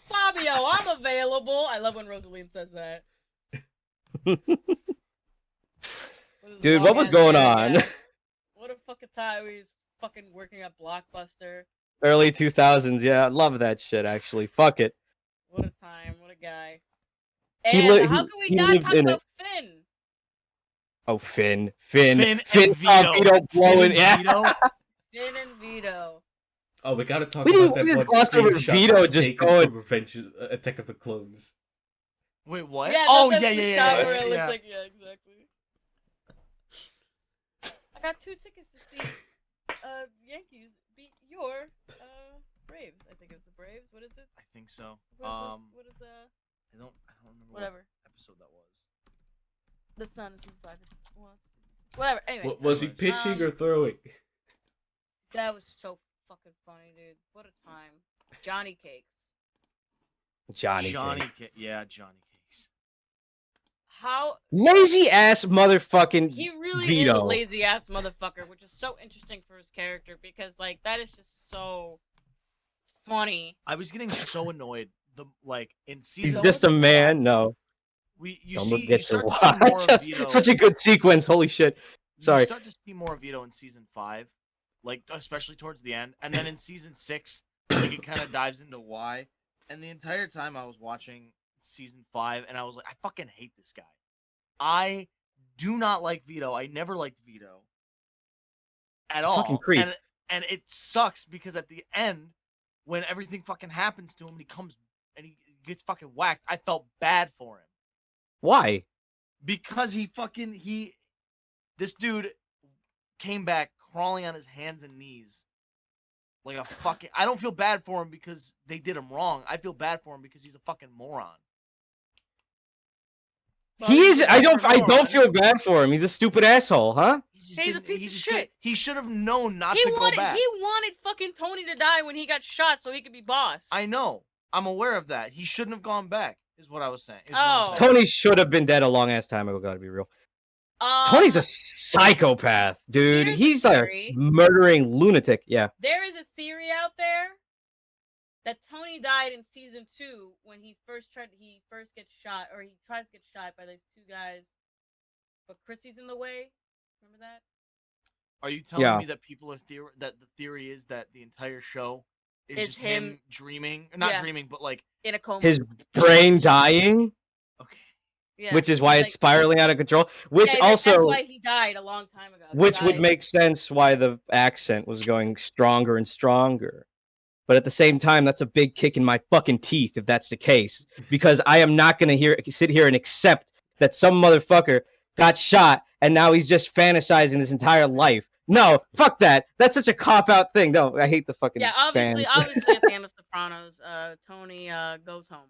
Fabio, I'm available. I love when Rosaline says that. Dude, what was going on? What a fucking time. He was fucking working at Blockbuster. Early 2000s, yeah, I love that shit. Actually, fuck it. What a time. What a guy. He And li- how he- can we he not lived talk in about Finn? Oh, Finn, Finn and Vito Vito blowing. and Yeah. Vito? Finn and Vito. Oh, we gotta talk We about didn't- that we one just glossed over screenshot Vito that's just taken going- from Revenge Attack of the Clones. Wait, what? Yeah, Oh that's yeah, the yeah, shot yeah, where it yeah, looks yeah. like, yeah, exactly. I got 2 tickets to see Yankees beat your Braves. I think it's the Braves. What is it? I think so. What is this? What is I don't remember whatever. what episode that was. That's not a season 5. Whatever. Anyway, Was he pitching or throwing? that was so fucking funny, dude. What a time. Johnny Cakes. Johnny. Yeah, Johnny Cakes. How Lazy ass motherfucking he really Vito. is a lazy ass motherfucker, which is so interesting for his character because like that is just so funny. I was getting so annoyed. In season. He's So just a much man. No. You Don't see, you get to start to see more watch. of Vito. Such a good sequence. Holy shit. Sorry. You start to see more of Vito in season 5, like especially towards the end, and then in season 6, like it kind of dives into why. And the entire time I was watching season 5, and I was like, I fucking hate this guy. I do not like Vito. I never liked Vito at all. Fucking creep. And it sucks because at the end, when everything fucking happens to him, and he comes and he gets fucking whacked, I felt bad for him. Why? Because this dude came back crawling on his hands and knees like a fucking. I don't feel bad for him because they did him wrong. I feel bad for him because he's a fucking moron. He is. I don't feel bad for him. He's a stupid asshole, huh? He's a piece of shit. He should have known not He to go back. wanted fucking Tony to die when he got shot so he could be boss. I know. I'm aware of that. He shouldn't have gone back. Is what I was saying. Tony should have been dead a long ass time ago. Gotta be real. Tony's a psychopath, dude. here's He's a a theory. murdering lunatic. Yeah. There is a theory out there that Tony died in season 2 when he first gets shot, or he tries to get shot by those 2 guys, but Chrissy's in the way. Remember that? Are you telling Yeah. me that that the theory is that the entire show is It's just him dreaming, not Yeah. dreaming, but like In a coma. His brain dying, okay. Yeah. which is why He's it's spiraling out of control. Which yeah, also, that's why he died a long time ago. He which would died- make sense why the accent was going stronger and stronger. But at the same time, that's a big kick in my fucking teeth if that's the case. Because I am not going to sit here and accept that some motherfucker got shot and now he's just fantasizing his entire life. No, fuck that. That's such a cop-out thing. No, I hate the fucking Yeah, obviously, fans. obviously at the end of Sopranos, Tony goes home.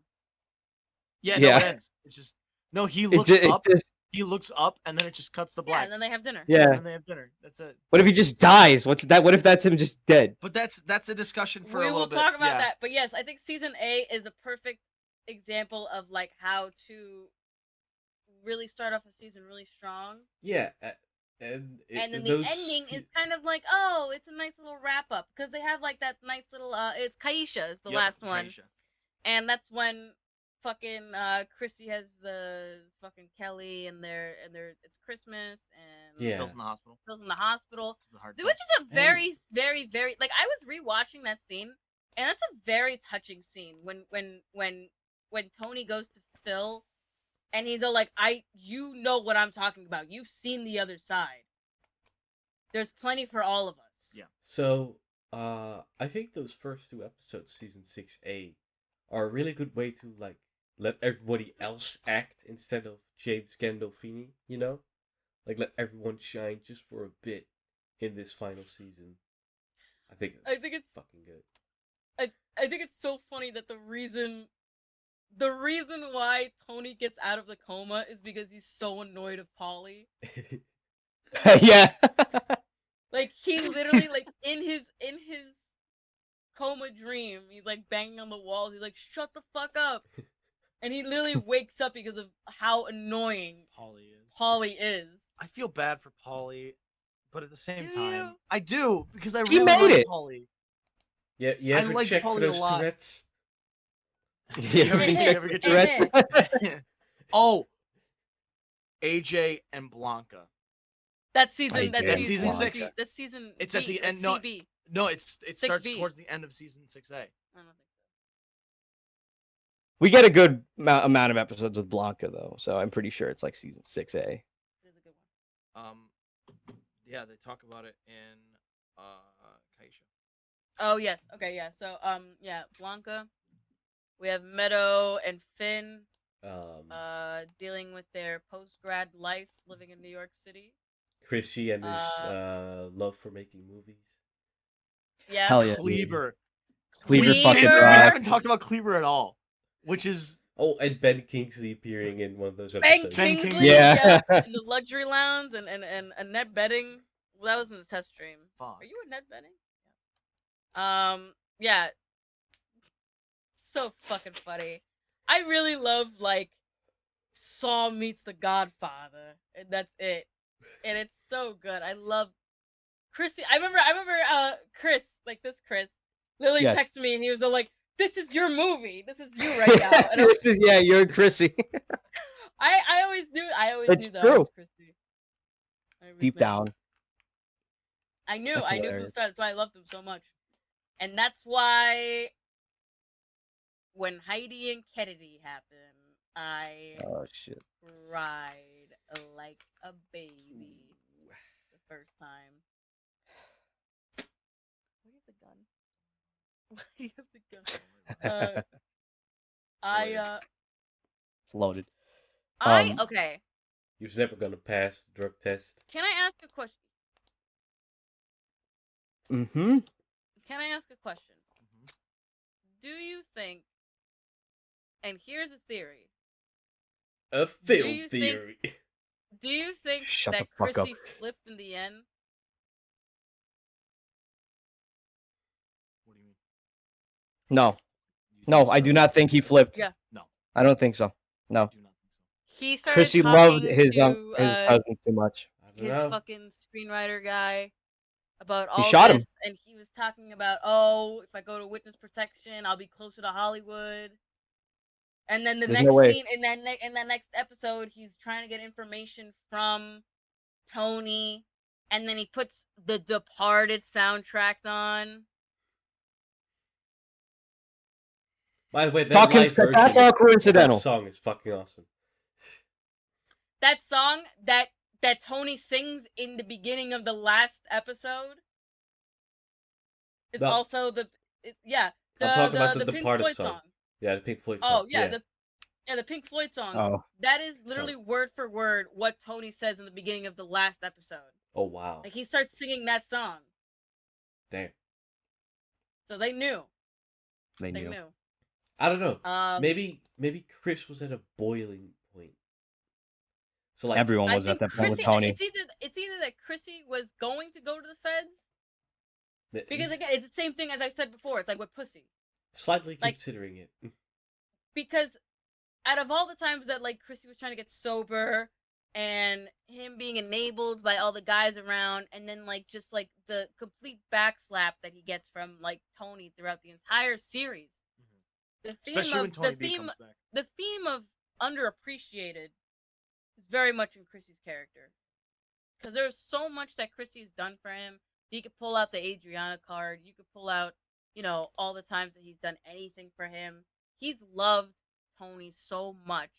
Yeah, no, Yeah. it ends. It's just no. He It looks ju- it up. just- He looks up and then it just cuts to Yeah, black. and then they have dinner. And Yeah. then they have dinner. That's it. What if he just dies? What's that? What if that's him just dead? But that's a discussion for We a little will bit. talk about yeah. that. But yes, I think season A is a perfect example of like how to really start off a season really strong. Yeah, and And then the those ending fe- is kind of like, oh, it's a nice little wrap up because they have like that nice little it's Kaisha is the Yep, last one. Kaisha. And that's when fucking Chrissy has fucking Kelly and they're it's Christmas and Yeah. Phil's in the hospital. Phil's in the hospital. The heart Which attack. is a very, very, very like I was rewatching that scene and that's a very touching scene when Tony goes to Phil and he's all like, you know what I'm talking about. You've seen the other side. There's plenty for all of us. Yeah. So, I think those first 2 episodes, season 6A, are a really good way to like let everybody else act instead of James Gandolfini. You know, like let everyone shine just for a bit in this final season. I think it's fucking good. I think it's so funny that the reason why Tony gets out of the coma is because he's so annoyed of Polly. Yeah. Like he literally like in his coma dream, he's like banging on the walls. He's like, "Shut the fuck up!" And he literally wakes up because of how annoying Polly is. Polly is. I feel bad for Polly, but at the same Do time, you? I do because I He really made like it. Polly. Yeah, you I ever like check for Polly a those lot. Tourette's? You ever get Tourette's? Oh, AJ and Blanca. That's season. That's That's season season six. That's season. It's B, at the that's end. No, CB. no, it starts 6B. towards the end of season 6A. I don't think so. We get a good amount of episodes with Blanca though, so I'm pretty sure it's like season 6A. It is a good one. Yeah, they talk about it in Kaisha. Oh yes. Okay. Yeah. So yeah, Blanca. We have Meadow and Finn. Dealing with their post-grad life living in New York City. Chrissy and his love for making movies. Yeah. Hell yeah. Kleber. Kleber We fucking We rock. haven't talked about Kleber at all, which is Oh, and Ben Kingsley appearing in one of those Ben episodes. Ben Kingsley, Yeah. in the luxury lounge and Annette Bedding. Well, that was in the test stream. fuck. Are you Annette Bedding? Yeah. So fucking funny. I really love like Saw meets the Godfather, and that's it. And it's so good. I love Chrissy. I remember Chris, like this Chris, literally Yes. texted me and he was all like, "This is your movie. This is you right now." And I was This is, yeah, you're and Chrissy. I always knew It's that I true. was Christy. I always Deep knew. down. I knew That's from the hilarious. start. That's why I loved him so much. And that's why when Heidi and Kennedy happened, I Oh shit. cried like a baby the first time. Where do you have the gun? Why do you have the gun? It's loaded. Okay. He was never gonna pass the drug test. Can I ask a question? Mm-hmm. Can I ask a question? Do you think? And here's a theory. A film theory. Do you think Shut that the fuck up. Chrissy flipped in the end? What do you mean? No. You No, think I so? do not think he flipped. Yeah. No, I don't think so. No. I do not think so. He started Chrissy talking loved his to his cousin too much. I don't his know. fucking screenwriter guy about He all shot him. this, and he was talking about, oh, if I go to witness protection, I'll be closer to Hollywood. And then the There's next no way. scene, in that next episode, he's trying to get information from Tony, and then he puts the Departed soundtrack on. By the way, that Talking, live version that's all of that coincidental. song is fucking awesome. That song that Tony sings in the beginning of the last episode is No. also the I'm talking about the Pink Departed Floyd song. song. Yeah, the Pink Floyd song. Oh yeah, the Pink Floyd song. Oh. That is literally word for word what Tony says in the beginning of the last episode. Oh wow. Like he starts singing that song. Damn. So they knew. They They knew. knew. I don't know. Um, Maybe Chris was at a boiling point. So like Everyone I was at think that point with Chrissy. Tony. It's either that Chrissy was going to go to the feds because he's again, it's the same thing as I said before. It's like with pussy. slightly like- considering it. Because out of all the times that like Chrissy was trying to get sober and him being enabled by all the guys around, and then like just like the complete backslap that he gets from like Tony throughout the entire series. The theme Especially when of Tony the B theme comes back. the theme of underappreciated is very much in Chrissy's character. Because there's so much that Chrissy's done for him. You could pull out the Adriana card. You could pull out, all the times that he's done anything for him. He's loved Tony so much.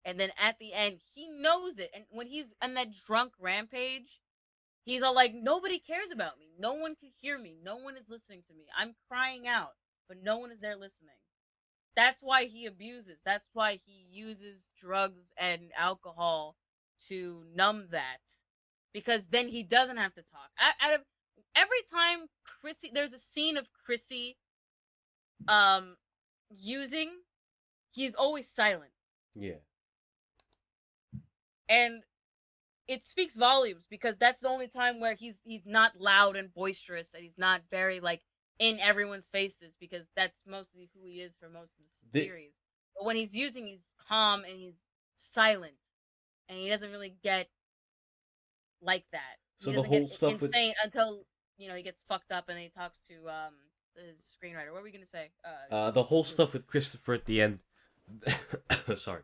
And then at the end, he knows it. And when he's on that drunk rampage, he's all like, nobody cares about me. No one can hear me. No one is listening to me. I'm crying out, but no one is there listening. That's why he abuses. That's why he uses drugs and alcohol to numb that. Because then he doesn't have to talk. Out of every time there's a scene of Chrissy using, he's always silent. Yeah. And it speaks volumes because that's the only time where he's not loud and boisterous, and he's not very like in everyone's faces, because that's mostly who he is for most of the series. But when he's using, he's calm and he's silent, and he doesn't really get like that. So he the doesn't whole get stuff until he gets fucked up and then he talks to the screenwriter. What were we gonna say? The whole stuff with Christopher at the end. Sorry,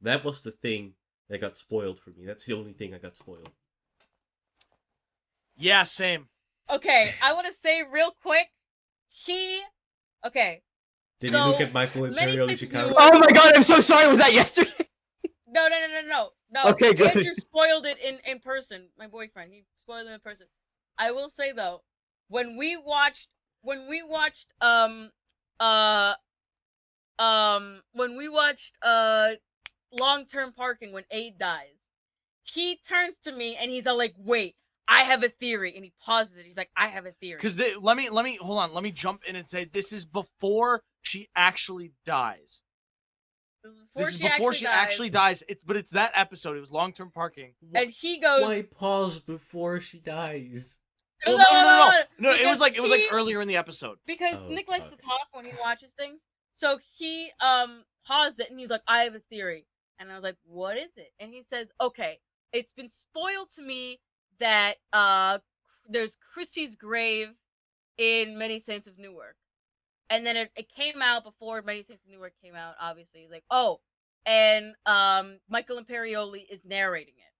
that was the thing that got spoiled for me. That's the only thing I got spoiled. Yeah, same. Okay, I want to say real quick. Okay. Did so, you look at Michael many Imperioli's states account? of Oh my god, I'm so sorry. Was that yesterday? No. Okay, good. Andrew spoiled it in person. My boyfriend, he spoiled it in person. I will say though, when we watched long-term parking when Aid dies, he turns to me and he's all like, "Wait, I have a theory," and he pauses it. He's like, "I have a theory." Because let me hold on. Let me jump in and say this is before she actually dies. This is before she actually dies. It's that episode. It was long-term parking. And he goes, Why pause before she dies? Well, no. It was like earlier in the episode. Because Oh, Nick likes to okay. talk when he watches things. So he paused it and he's like, "I have a theory." And I was like, "What is it?" And he says, "Okay, it's been spoiled to me that there's Chrissy's grave in Many Saints of Newark." And then it came out before Many Saints of Newark came out, obviously. He's like, "Oh, and Michael Imperioli is narrating it."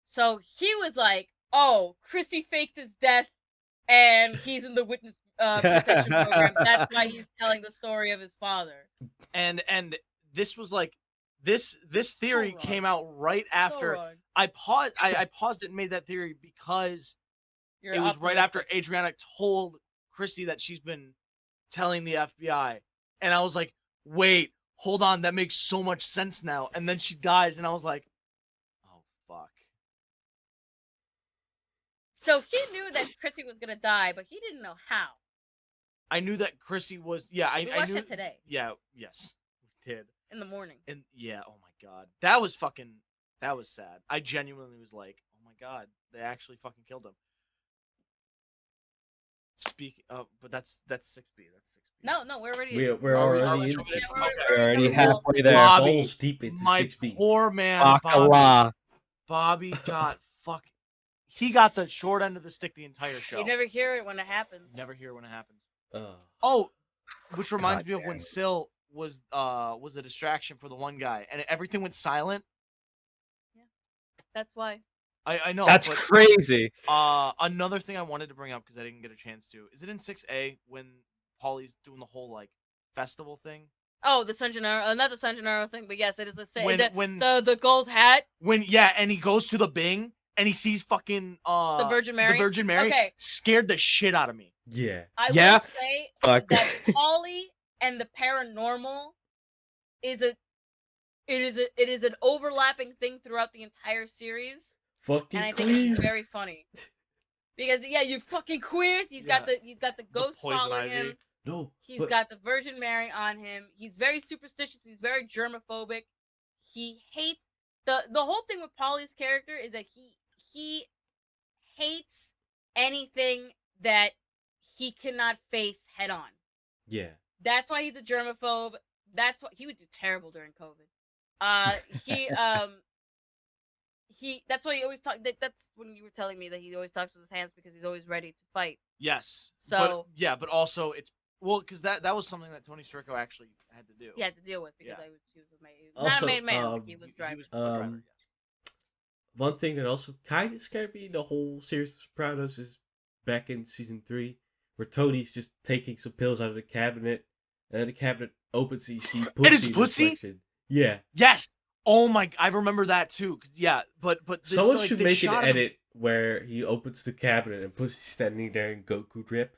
So he was like, "Oh, Chrissy faked his death and he's in the witness protection program. That's why he's telling the story of his father." And this was like this theory wrong. came out right after So wrong. I paused it and made that theory because You're it was right after optimistic. Adriana told Chrissy that she's been telling the FBI. And I was like, wait, hold on, that makes so much sense now. And then she dies, and I was like, oh fuck. So he knew that Chrissy was gonna die, but he didn't know how. I knew that Chrissy was We I watched knew it today Yeah, yes. We did. in the morning. And yeah, oh my god. That was sad. I genuinely was like, oh my god, they actually fucking killed him. But that's 6B. That's 6B. No, we're already. We're already in. Yeah, We're already we're halfway there. Bobby, Balls deep into my 6B. poor man, Bacala. Bobby got he got the short end of the stick the entire show. You never hear it when it happens. Never hear when it happens. Oh. Oh, which reminds God me of damn when it. Syl was a distraction for the one guy, and everything went silent. That's why. I know. That's but, crazy. Another thing I wanted to bring up because I didn't get a chance to. Is it in 6A when Paulie's doing the whole like festival thing? Oh, the San Gennaro, not the San Gennaro thing, but yes, it is the same. When The gold hat, and he goes to the Bing and he sees fucking the Virgin Mary. The Virgin Mary Okay. scared the shit out of me. Yeah. I Yeah? will say Fuck. that Paulie and the paranormal is an overlapping thing throughout the entire series, Fucking and I think queens. it's very funny. Because you fucking queers. He's got the ghost poison following ivy. him. No. He's but- got the Virgin Mary on him. He's very superstitious. He's very germophobic. He hates the whole thing with Paulie's character is that he hates anything that he cannot face head on. Yeah. That's why he's a germaphobe. That's what he would do terrible during COVID. That's why he always talk. That's when you were telling me that he always talks with his hands because he's always ready to fight. Yes. So but also it's because that was something that Tony Sirico actually had to do. he had to deal with because Yeah. he was a maid. Also, Not a maid man. Like he was driving. He was a driver. Yes. One thing that also kind of scared me the whole series of Sopranos is back in season 3, where Tony's just taking some pills out of the cabinet, and then the cabinet opens and you see pussy. And it's pussy? Reflection. Yeah. Yes. Oh my! I remember that too. Yeah, but this, Someone like, should they make an shot him- edit where he opens the cabinet and pussy's standing there in Goku drip.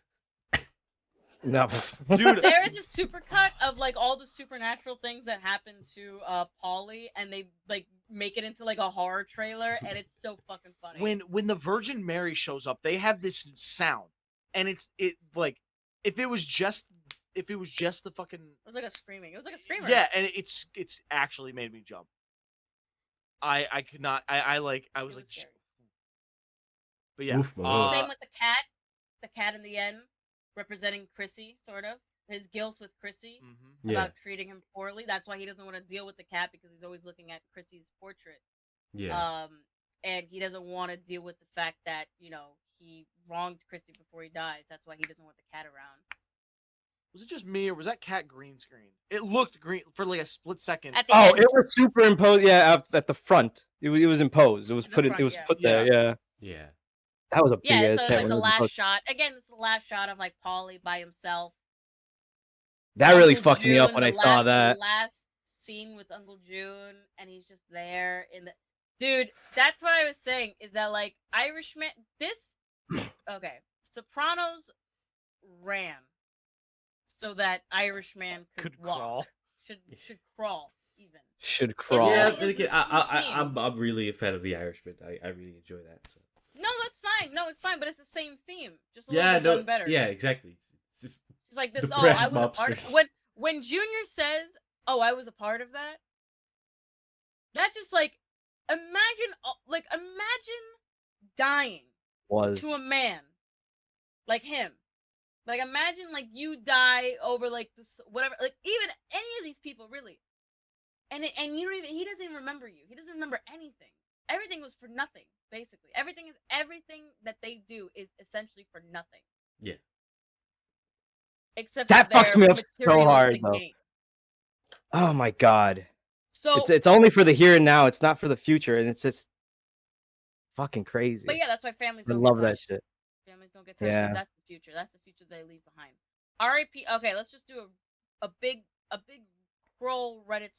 No, Dude. There is a supercut of like all the supernatural things that happen to Paulie, and they like make it into like a horror trailer, and it's so fucking funny. When the Virgin Mary shows up, they have this sound, and it like if it was just the fucking It was like a screaming. It was like a screamer. yeah, and it's actually made me jump. I could not. I was It was like, scary. but yeah. Oof, my lord. Same with the cat in the end, representing Chrissy, sort of his guilt with Chrissy mhm. Yeah. about treating him poorly. That's why he doesn't want to deal with the cat because he's always looking at Chrissy's portrait. Yeah. And he doesn't want to deal with the fact that he wronged Chrissy before he dies. That's why he doesn't want the cat around. Was it just me or was that cat green screen? It looked green for like a split second. At the oh, end, it was superimposed. Yeah, at the front. It was imposed. It was At the put in. front, It was yeah. put there. Yeah, Yeah. that was a big yeah. ass So it's cat like when the it was last imposed. shot. Again, it's the last shot of like Paulie by himself. That really Uncle fucked me up June, when the I saw last- that. The last scene with Uncle June, and he's just there in the. Dude, that's what I was saying. Is that like Irishman? Okay, Sopranos ran so that Irishman could walk. crawl. Should crawl even. Should crawl. Yeah, It then is again, the same I'm really a fan of The Irishman. I really enjoy that. So. No, that's fine. No, it's fine, but it's the same theme, just a Yeah, little bit no, done better. yeah, exactly. It's just It's like this. Depressed I was a part of, mobsters. when Junior says, "Oh, I was a part of that." That just like imagine dying Was to a man like him. Like imagine like you die over like this whatever, like even any of these people really, and you don't even, he doesn't even remember you. He doesn't remember anything. Everything was for nothing, basically. Everything that they do is essentially for nothing. Yeah. Except That for their fucks me up so hard, materialistic though. gain. Oh my god. So It's only for the here and now. It's not for the future, and it's just fucking crazy. but yeah, that's why families I don't love get that touched. shit. Families don't get touched because Yeah. that's the future. That's the future they leave behind. R.I.P. Okay, let's just do a big scroll Reddit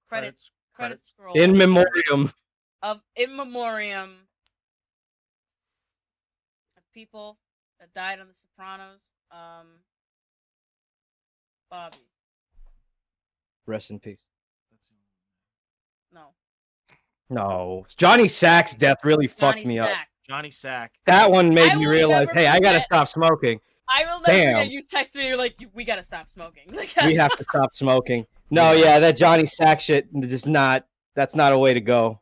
credit scroll In memoriam. of in memoriam of people that died on The Sopranos. Bobby. Rest in peace. No. No, Johnny Sack's death really fucked Johnny me up. Sack. Johnny Sack. That one made I me will realize, never hey, I gotta forget- stop smoking. I will never Damn. forget you text me. You're like, we gotta stop smoking. Like, We have to stop smoking. No, yeah, that Johnny Sack shit is not. That's not a way to go.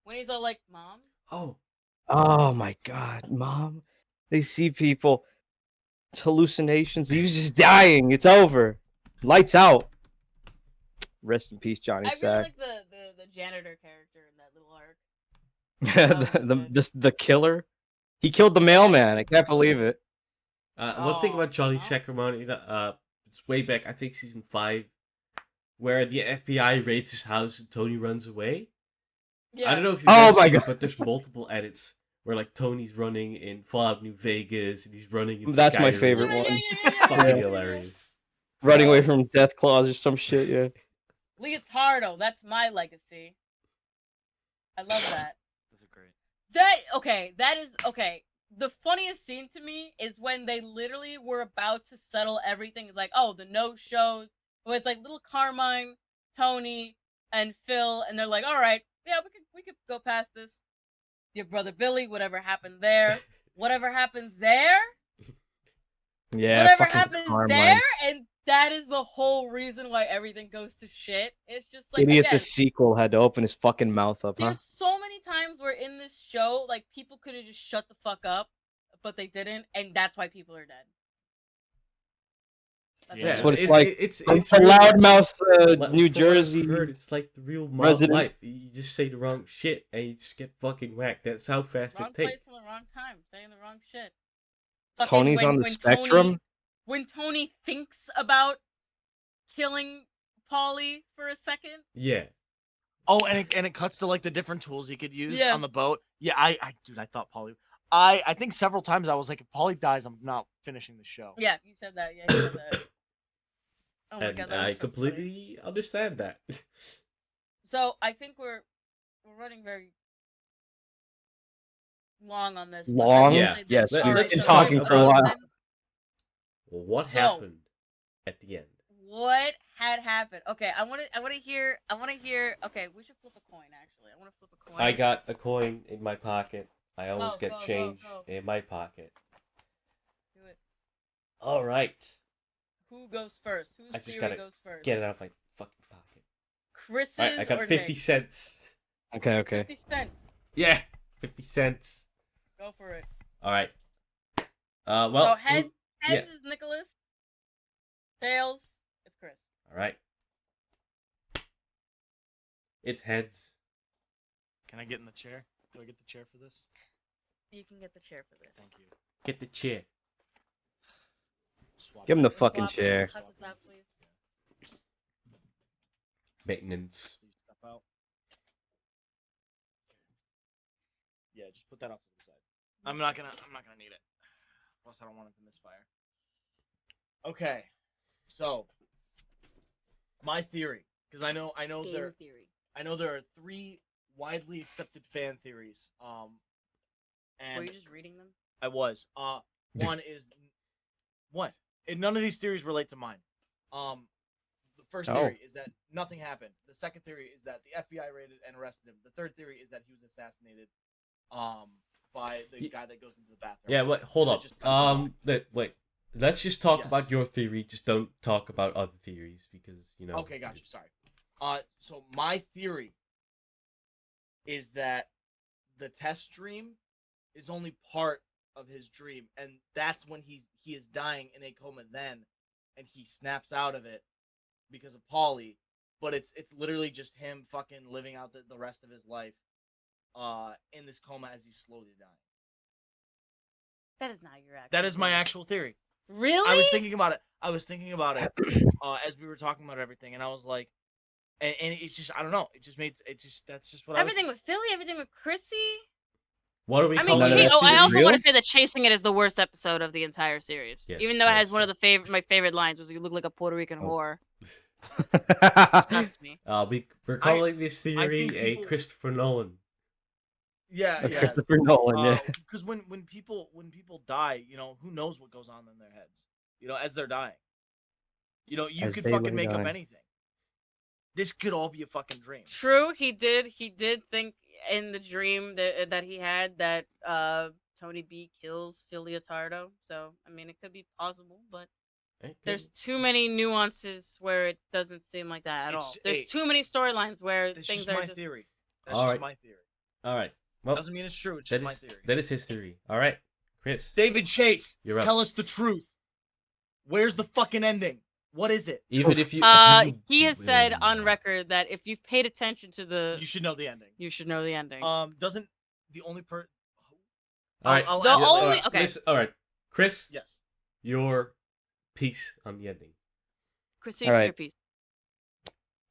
When he's all like, "Mom." Oh, Oh my god, Mom. They see people. It's hallucinations. He's just dying. It's over. Lights out. Rest in peace, Johnny I really Sack. like the janitor character in that little arc. the killer. He killed the mailman. I can't believe it. one thing about Johnny Oh. Sacramone, it's way back, I think season 5, where the FBI raids his house and Tony runs away. Yeah. I don't know if you've Oh ever my seen it, God. but there's multiple edits where like Tony's running in Fallout New Vegas and he's running in That's my Skyrim. favorite Yeah, one. yeah, yeah, yeah, Fucking yeah. hilarious. Running away from death claws or some shit. Yeah. Leotardo, that's my legacy. I love that. Those are great. That is okay. The funniest scene to me is when they literally were about to settle everything. It's like, oh, the no shows. Well, it's like little Carmine, Tony, and Phil, and they're like, all right, yeah, we could go past this. Your brother Billy, whatever happened there, whatever happened there, Yeah. whatever fucking happened Carmine. there, and that is the whole reason why everything goes to shit. It's just like, Idiot, again, the sequel had to open his fucking mouth up, huh? there's so many times where in this show, like, people could have just shut the fuck up, but they didn't, and that's why people are dead. Yeah, That's what it's like. It's a real- loudmouth New from what I've Jersey. heard, it's like the real mob resident. life. You just say the wrong shit and you just get fucking whacked. That's how fast Wrong it place takes. in the wrong time, saying the wrong shit. Tony's on the spectrum. When Tony thinks about killing Polly for a second. Yeah. Oh, and it cuts to like the different tools he could use Yeah. on the boat. Yeah, dude, I thought Polly. I think several times I was like, if Polly dies, I'm not finishing the show. Yeah, you said that. Yeah, you said that. Oh my And god, that was I so completely understand that. funny. So I think we're running very long on this. but I Long? will Yeah. say this. Yes, we've Alright, been so talking for a while. then What So- happened at the end? What had happened? Okay, I want to hear. Okay, we should flip a coin. Actually, I want to flip a coin. I got a coin in my pocket. I always Go, get go, go, change go. in my pocket. Do it. All right. Who goes first? Whose I just theory gotta goes first? Get it out of my fucking pocket. Chris's All right, I got or 50 Nick's? cents. Okay. 50 cents. Yeah, 50 cents. Go for it. All right. Well. So heads yeah. is Nicholas. Tails is Chris. All right. It's heads. Can I get in the chair? Do I get the chair for this? You can get the chair for this. Thank you. Get the chair. Swap Give him the it. fucking Swap it. chair. Cut this out, please. Maintenance. Please step out. Yeah, just put that off to the side. I'm not gonna need it. Plus, I don't want it to misfire. Okay, so my theory, because I know Game there theory. are 3 widely accepted fan theories. Were And you just reading them? I was. One is what? And none of these theories relate to mine. The first Oh. theory is that nothing happened. The second theory is that the FBI raided and arrested him. The third theory is that he was assassinated, by the Ye- guy that goes into the bathroom. Yeah, wait, hold That up. just- Wait. Let's just talk Yes. about your theory. Just don't talk about other theories because, you know. Okay, gotcha. Sorry. So my theory is that the test dream is only part of his dream, and that's when he is dying in a coma then, and he snaps out of it because of Paulie, but it's literally just him fucking living out the rest of his life in this coma as he's slowly dying. That is not your actual. That is my theory. actual theory. Really? I was thinking about it as we were talking about everything, and I was like, and it's just, I don't know, that's just what Everything with Philly, everything with Chrissy. What are we I mean, calling None of this that's I theory? also real? want to say that chasing it is the worst episode of the entire series. Yes, Even though it that's has one of true. my favorite lines was "You look like a Puerto Rican Oh. whore." Disgusts me. We're calling this think theory a people- Christopher Nolan. Yeah, yeah. Christopher Nolan. Yeah. Because when people die, who knows what goes on in their heads, as they're dying. You As could they fucking lay make up dying. anything. This could all be a fucking dream. True, he did think in the dream that he had that Tony B kills Phil Leotardo. So I mean, it could be possible, but there's too many nuances where it doesn't seem like that at It's- all. There's hey, too many storylines where That's things just are my just. theory. That's All just right. my theory. All right. Well, Doesn't mean it's true. It's that just my is theory. that is his theory. All right, Chris. David Chase, You're up. tell us the truth. Where's the fucking ending? What is it? Even if you. He has said on record that if you've paid attention to You should know the ending. you should know the ending. Doesn't the only per? All right. I'll The ask only- later. All right, okay. listen, all right, Chris. Yes. Your piece on the ending. Chrissy, all right. your piece.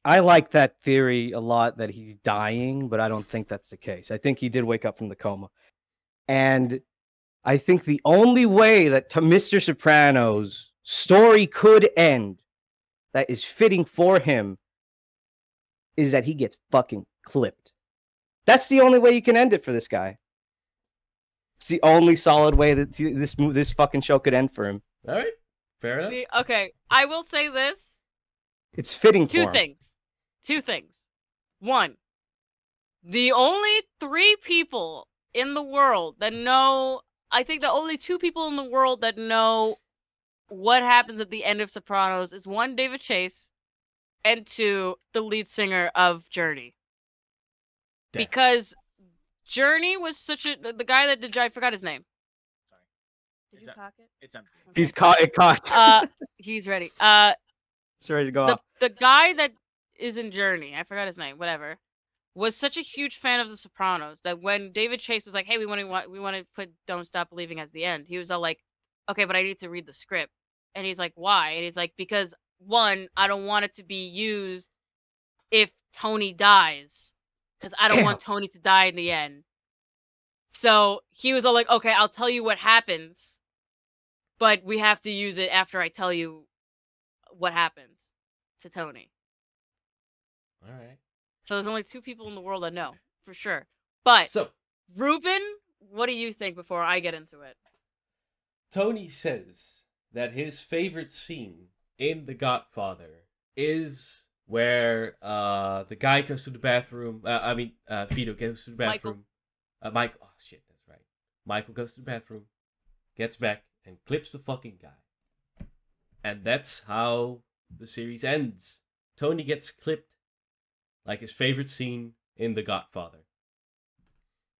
I like that theory a lot that he's dying, but I don't think that's the case. I think he did wake up from the coma. And I think the only way that Mr. Soprano's story could end that is fitting for him is that he gets fucking clipped. That's the only way you can end it for this guy. It's the only solid way that this fucking show could end for him. All right. Fair enough. Okay, I will say this. It's fitting for Two him. things. Two things. One, the only 3 people in the world that know. I think the only 2 people in the world that know what happens at the end of Sopranos is one, David Chase, and two, the lead singer of Journey. Damn. Because Journey was such a the guy that did I forgot his name. Sorry. Did Is you that- cock it? It's empty. He's caught. It caught. He's ready. It's ready to go off. The guy that is in Journey, I forgot his name, whatever, was such a huge fan of The Sopranos that when David Chase was like, "Hey, we want to put Don't Stop Believing as the end," he was all like, "Okay, but I need to read the script," and he's like, "Why?" And he's like, "Because one, I don't want it to be used if Tony dies, because I don't want Tony to die in the end." So he was all like, "Okay, I'll tell you what happens, but we have to use it after I tell you what happens to Tony." All right. So there's only 2 people in the world that know for sure. But So Ruben, what do you think before I get into it? Tony says that his favorite scene in The Godfather is where the guy goes to the bathroom. Vito goes to the bathroom. Michael. Oh shit, that's right. Michael goes to the bathroom, gets back, and clips the fucking guy. And that's how the series ends. Tony gets clipped like his favorite scene in The Godfather.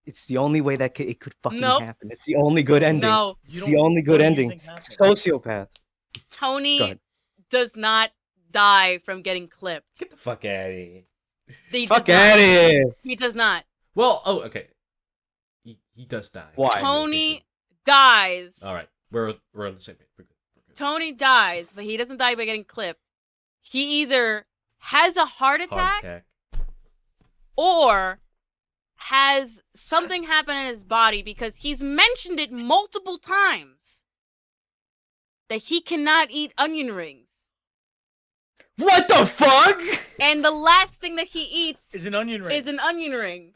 It's the only way that it could fucking Nope. happen. It's the only good ending. No, It's the only good what do you ending. think happened? Sociopath. Go Tony ahead. does not die from getting clipped. Get the fuck out of here. He Fuck does not. out of here. He does not. Well, okay. He does die. Why? Tony dies. All right, we're on the same page. We're good. Tony dies, but he doesn't die by getting clipped. He either has a heart attack. Or has something happen in his body because he's mentioned it multiple times that he cannot eat onion rings. What the fuck? And the last thing that he eats Is an onion ring. is an onion ring.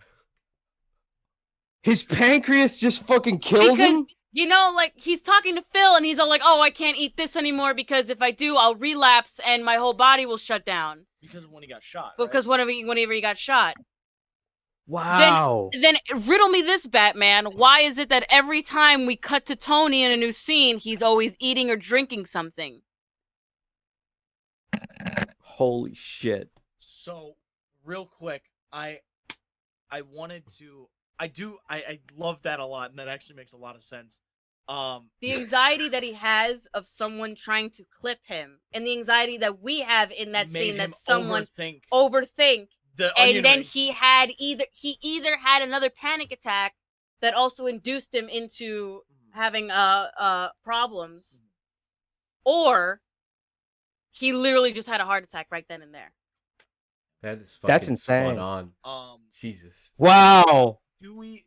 His pancreas just fucking kills Because, him? you know, like, he's talking to Phil and he's all like, "Oh, I can't eat this anymore because if I do, I'll relapse and my whole body will shut down." Because of when he got shot. Because whenever he got shot. Wow. Then riddle me this, Batman. Why is it that every time we cut to Tony in a new scene, he's always eating or drinking something? Holy shit. So, real quick, I wanted to. I love that a lot, and that actually makes a lot of sense. The anxiety that he has of someone trying to clip him, and the anxiety that we have in that made scene him that someone overthink overthink, the onion and then ring. he either had another panic attack that also induced him into having problems, or he literally just had a heart attack right then and there. That is That's fucking spot insane. on. Jesus. Wow.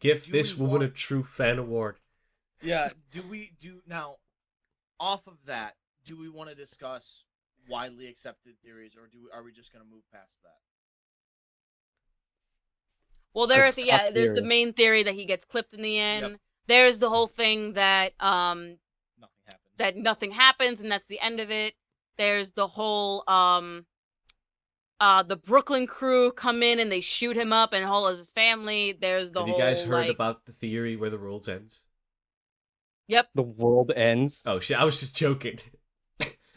Give this woman a true fan award. Yeah. Now, off of that, do we want to discuss widely accepted theories, or are we just gonna move past that? Well, Good there's stuff there's the theory. main theory that he gets clipped in the end. Yep. There's the whole thing that Nothing happens. nothing happens and that's the end of it. There's the whole the Brooklyn crew come in and they shoot him up and all of his family. There's the Have whole you guys heard like, about the theory where the world ends? Yep. The world ends. Oh shit, I was just joking.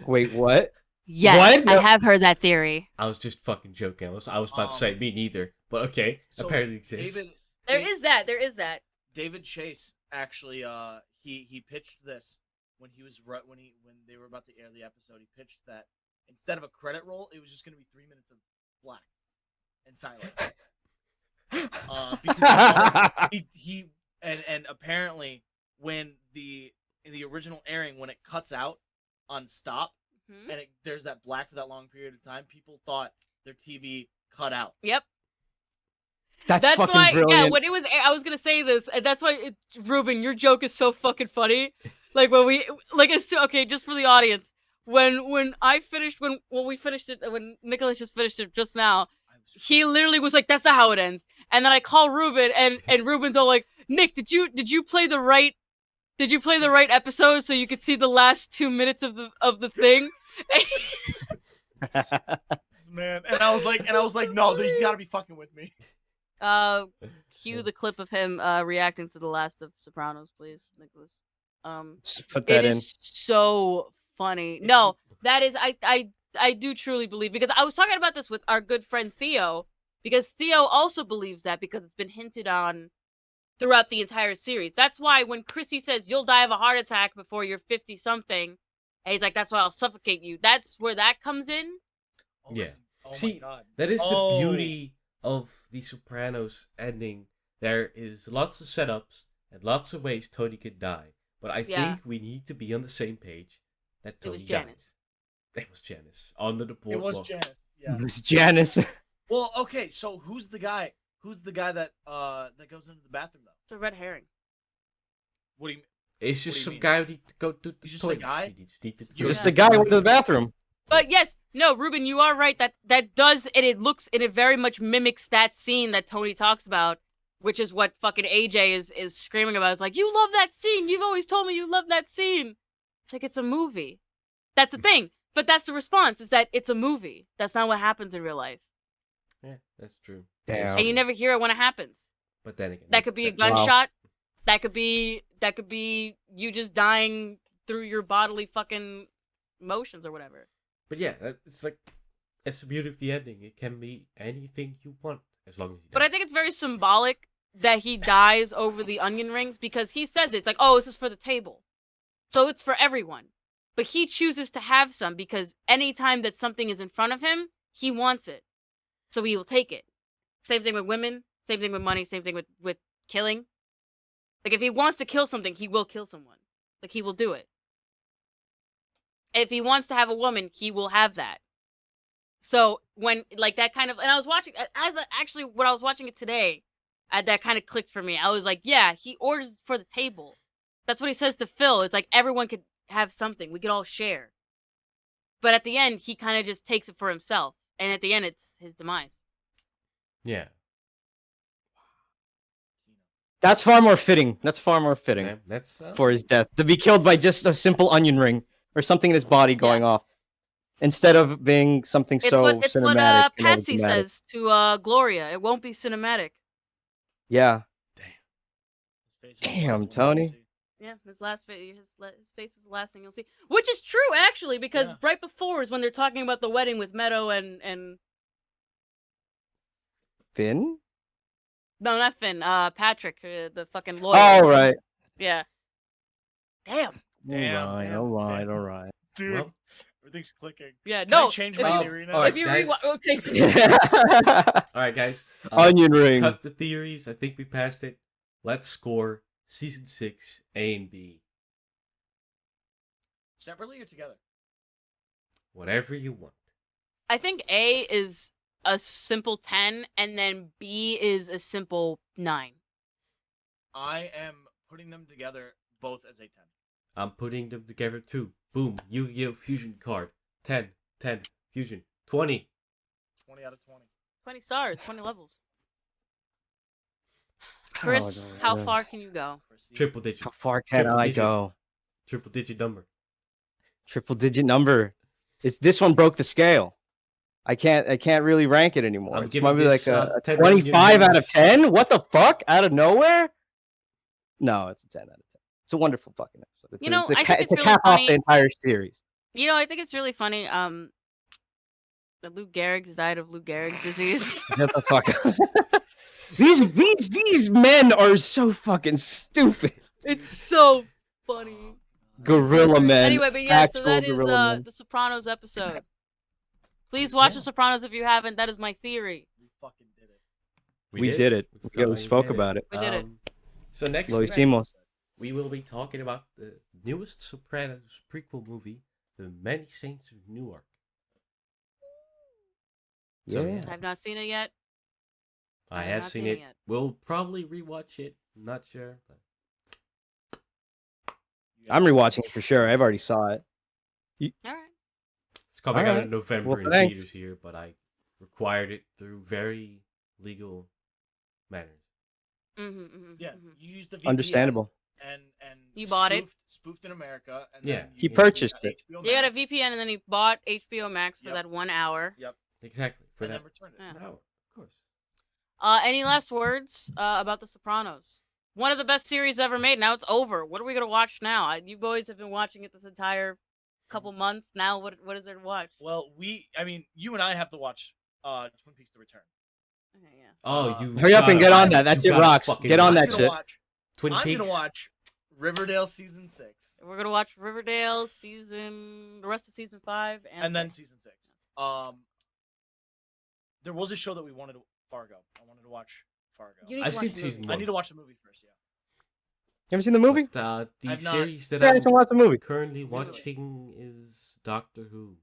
Wait, what? Yes, What? I have heard that theory. I was just fucking joking. I was about to say me neither, but okay, So, apparently it exists. There is that. David Chase actually he pitched this when they were about to air the episode. He pitched that instead of a credit roll, it was just going to be 3 minutes of black and silence. Because he and apparently when in the original airing, when it cuts out on stop and there's that black for that long period of time, people thought their TV cut out. Yep. That's fucking why, brilliant. yeah, when it was, I was gonna say this, and that's why, Ruben, your joke is so fucking funny. Like when we, like, it's okay, just for the audience. When I finished, when we finished it, when Nicholas just finished it just now, he literally was like, "That's not how it ends." And then I call Ruben, and Ruben's all like, "Nick, did you play the right? Did you play the right episode so you could see the last 2 minutes of the thing?" Man, and I was like, no, he's got to be fucking with me. Cue the clip of him reacting to the last of Sopranos, please, Nicholas. Just put that It in. is so funny. No, that is I do truly believe, because I was talking about this with our good friend Theo, because Theo also believes that, because it's been hinted on throughout the entire series. That's why when Chrissy says you'll die of a heart attack before you're 50 something, and he's like, that's why I'll suffocate you. That's where that comes in. Oh, Yeah. Oh See, my God. that is the Oh. beauty of the Sopranos ending. There is lots of setups and lots of ways Tony could die, but I Yeah. think we need to be on the same page that It was Tony Janice. dies. It was Janice under the It boardwalk. was Janice. Yeah. It was Janice. Well, okay. So who's the guy? Who's the guy that goes into the bathroom though? It's a red herring. What do you mean? It's What just do you some mean? guy who needs to go to the He's just a toilet. guy? He just needs to You're Just Yeah. a guy went to the bathroom. But yes, no, Ruben, you are right. That does, and it very much mimics that scene that Tony talks about, which is what fucking AJ is screaming about. It's like, you love that scene. You've always told me you love that scene. It's like, it's a movie. That's the thing. But that's the response, is that it's a movie. That's not what happens in real life. Yeah, that's true. Damn. That's And you true. never hear it when it happens. But then again, That could be a that's- Wow. gunshot. That could be you just dying through your bodily fucking motions or whatever. But yeah, it's like it's the beauty of the ending. It can be anything you want as long as you. But I think it's very symbolic that he dies over the onion rings, because he says it's like, oh, this is for the table. So it's for everyone. But he chooses to have some because anytime that something is in front of him, he wants it. So he will take it. Same thing with women, same thing with money, same thing with killing. Like, if he wants to kill something, he will kill someone. Like, he will do it. If he wants to have a woman, he will have that. So when, like, that kind of, and I was watching, actually, when I was watching it today, that kind of clicked for me. I was like, yeah, he orders for the table. That's what he says to Phil. It's like, everyone could have something. We could all share. But at the end, he kind of just takes it for himself. And at the end, it's his demise. Yeah. That's far more fitting. That's far more fitting Yeah, that's for his death. To be killed by just a simple onion ring or something in his body going off, instead of being something It's so what cinematic. and Patsy overdramatic. says to Gloria. It won't be cinematic. Yeah. His face is the Damn, last one Tony. you'll see. Yeah, his face is the last thing you'll see. Which is true, actually, because Yeah. right before is when they're talking about the wedding with Meadow and Finn? no, not Finn. Patrick, the fucking lawyer. Oh, right. Yeah. Damn. Damn, Alright, damn, alright, damn. alright. Dude, Well, everything's clicking. Yeah. Can I No. change if my you, theory now? alright, if you guys. okay. all right, guys. Onion ring. Cut the theories. I think we passed it. Let's score season 6 A and B. Separately or together? Whatever you want. I think A is a simple 10, and then B is a simple 9. I am putting them together both as a 10. I'm putting them together too. Boom. Yu-Gi-Oh! Fusion card. 10. 10. Fusion. 20. 20 out of 20. 20 stars, 20 levels. Chris, Oh, how no. far can you go? Triple digit. How far can Triple I digit. go? Triple digit number. Triple digit number. This one broke the scale. I can't really rank it anymore. I'm It's giving maybe this, like a 10 25 out of onions. 10? What the fuck? Out of nowhere? No, it's a 10 out of 10. It's a wonderful fucking episode. It's You know, I think it's it's a really cap off funny. the entire series. You know, I think it's really funny. That Lou Gehrig's died of Lou Gehrig's disease. Get the fuck up. These men are so fucking stupid. It's so funny. Gorilla men. Anyway, but yeah, so actual that is gorilla men. the Sopranos episode. Please watch Yeah. The Sopranos if you haven't. That is my theory. We fucking did it. We did it. We finally spoke did about it. We did it. So next Lo week, hicimos. we will be talking about the newest Sopranos prequel movie, The Many Saints of Newark. So, Yeah. I've not seen it yet. I I've have not seen seen it it. yet. We'll probably rewatch it. I'm not sure. But I'm rewatching it for sure. I've already saw it. All right. it's coming out Alright. in November Well, in thanks. theaters here, but I required it through very legal manners. Yeah, you used the VPN Understandable. and You bought it? spoofed in America, and Yeah. then He you purchased got it. HBO You got a Max. VPN, and then he bought HBO Max for Yep. that 1 hour. Yep, Exactly. For and that then returned it. Yeah. an hour, of course. Any last words about The Sopranos? One of the best series ever made. Now it's over. What are we gonna watch now? You boys have been watching it this entire couple months. Now, what is there to watch? Well, you and I have to watch Twin Peaks: The Return. Okay, yeah. Oh, you Hurry up and get on that. That you shit gotta rocks. fucking Get on watch that I'm it. gonna shit. watch. Twin I'm Peaks. gonna watch Riverdale season 6, We're gonna watch Riverdale the rest of season 5, and then 6. season 6. There was a show that we wanted to Fargo. I wanted to watch Fargo. You need to I've watch seen the movie. season I one. need to watch the movie first. Yeah. You ever seen the movie? But, the I've not- series that Yeah, I just I'm watched the movie. currently Really? watching is Doctor Who.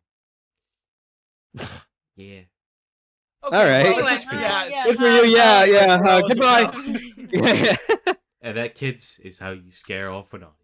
Yeah. Okay, All right. well, Anyway, it's HBO. yeah, Good for you. Yeah, Bros, yeah. bros, Goodbye. bros. Yeah. And that, kids, is how you scare off an audience.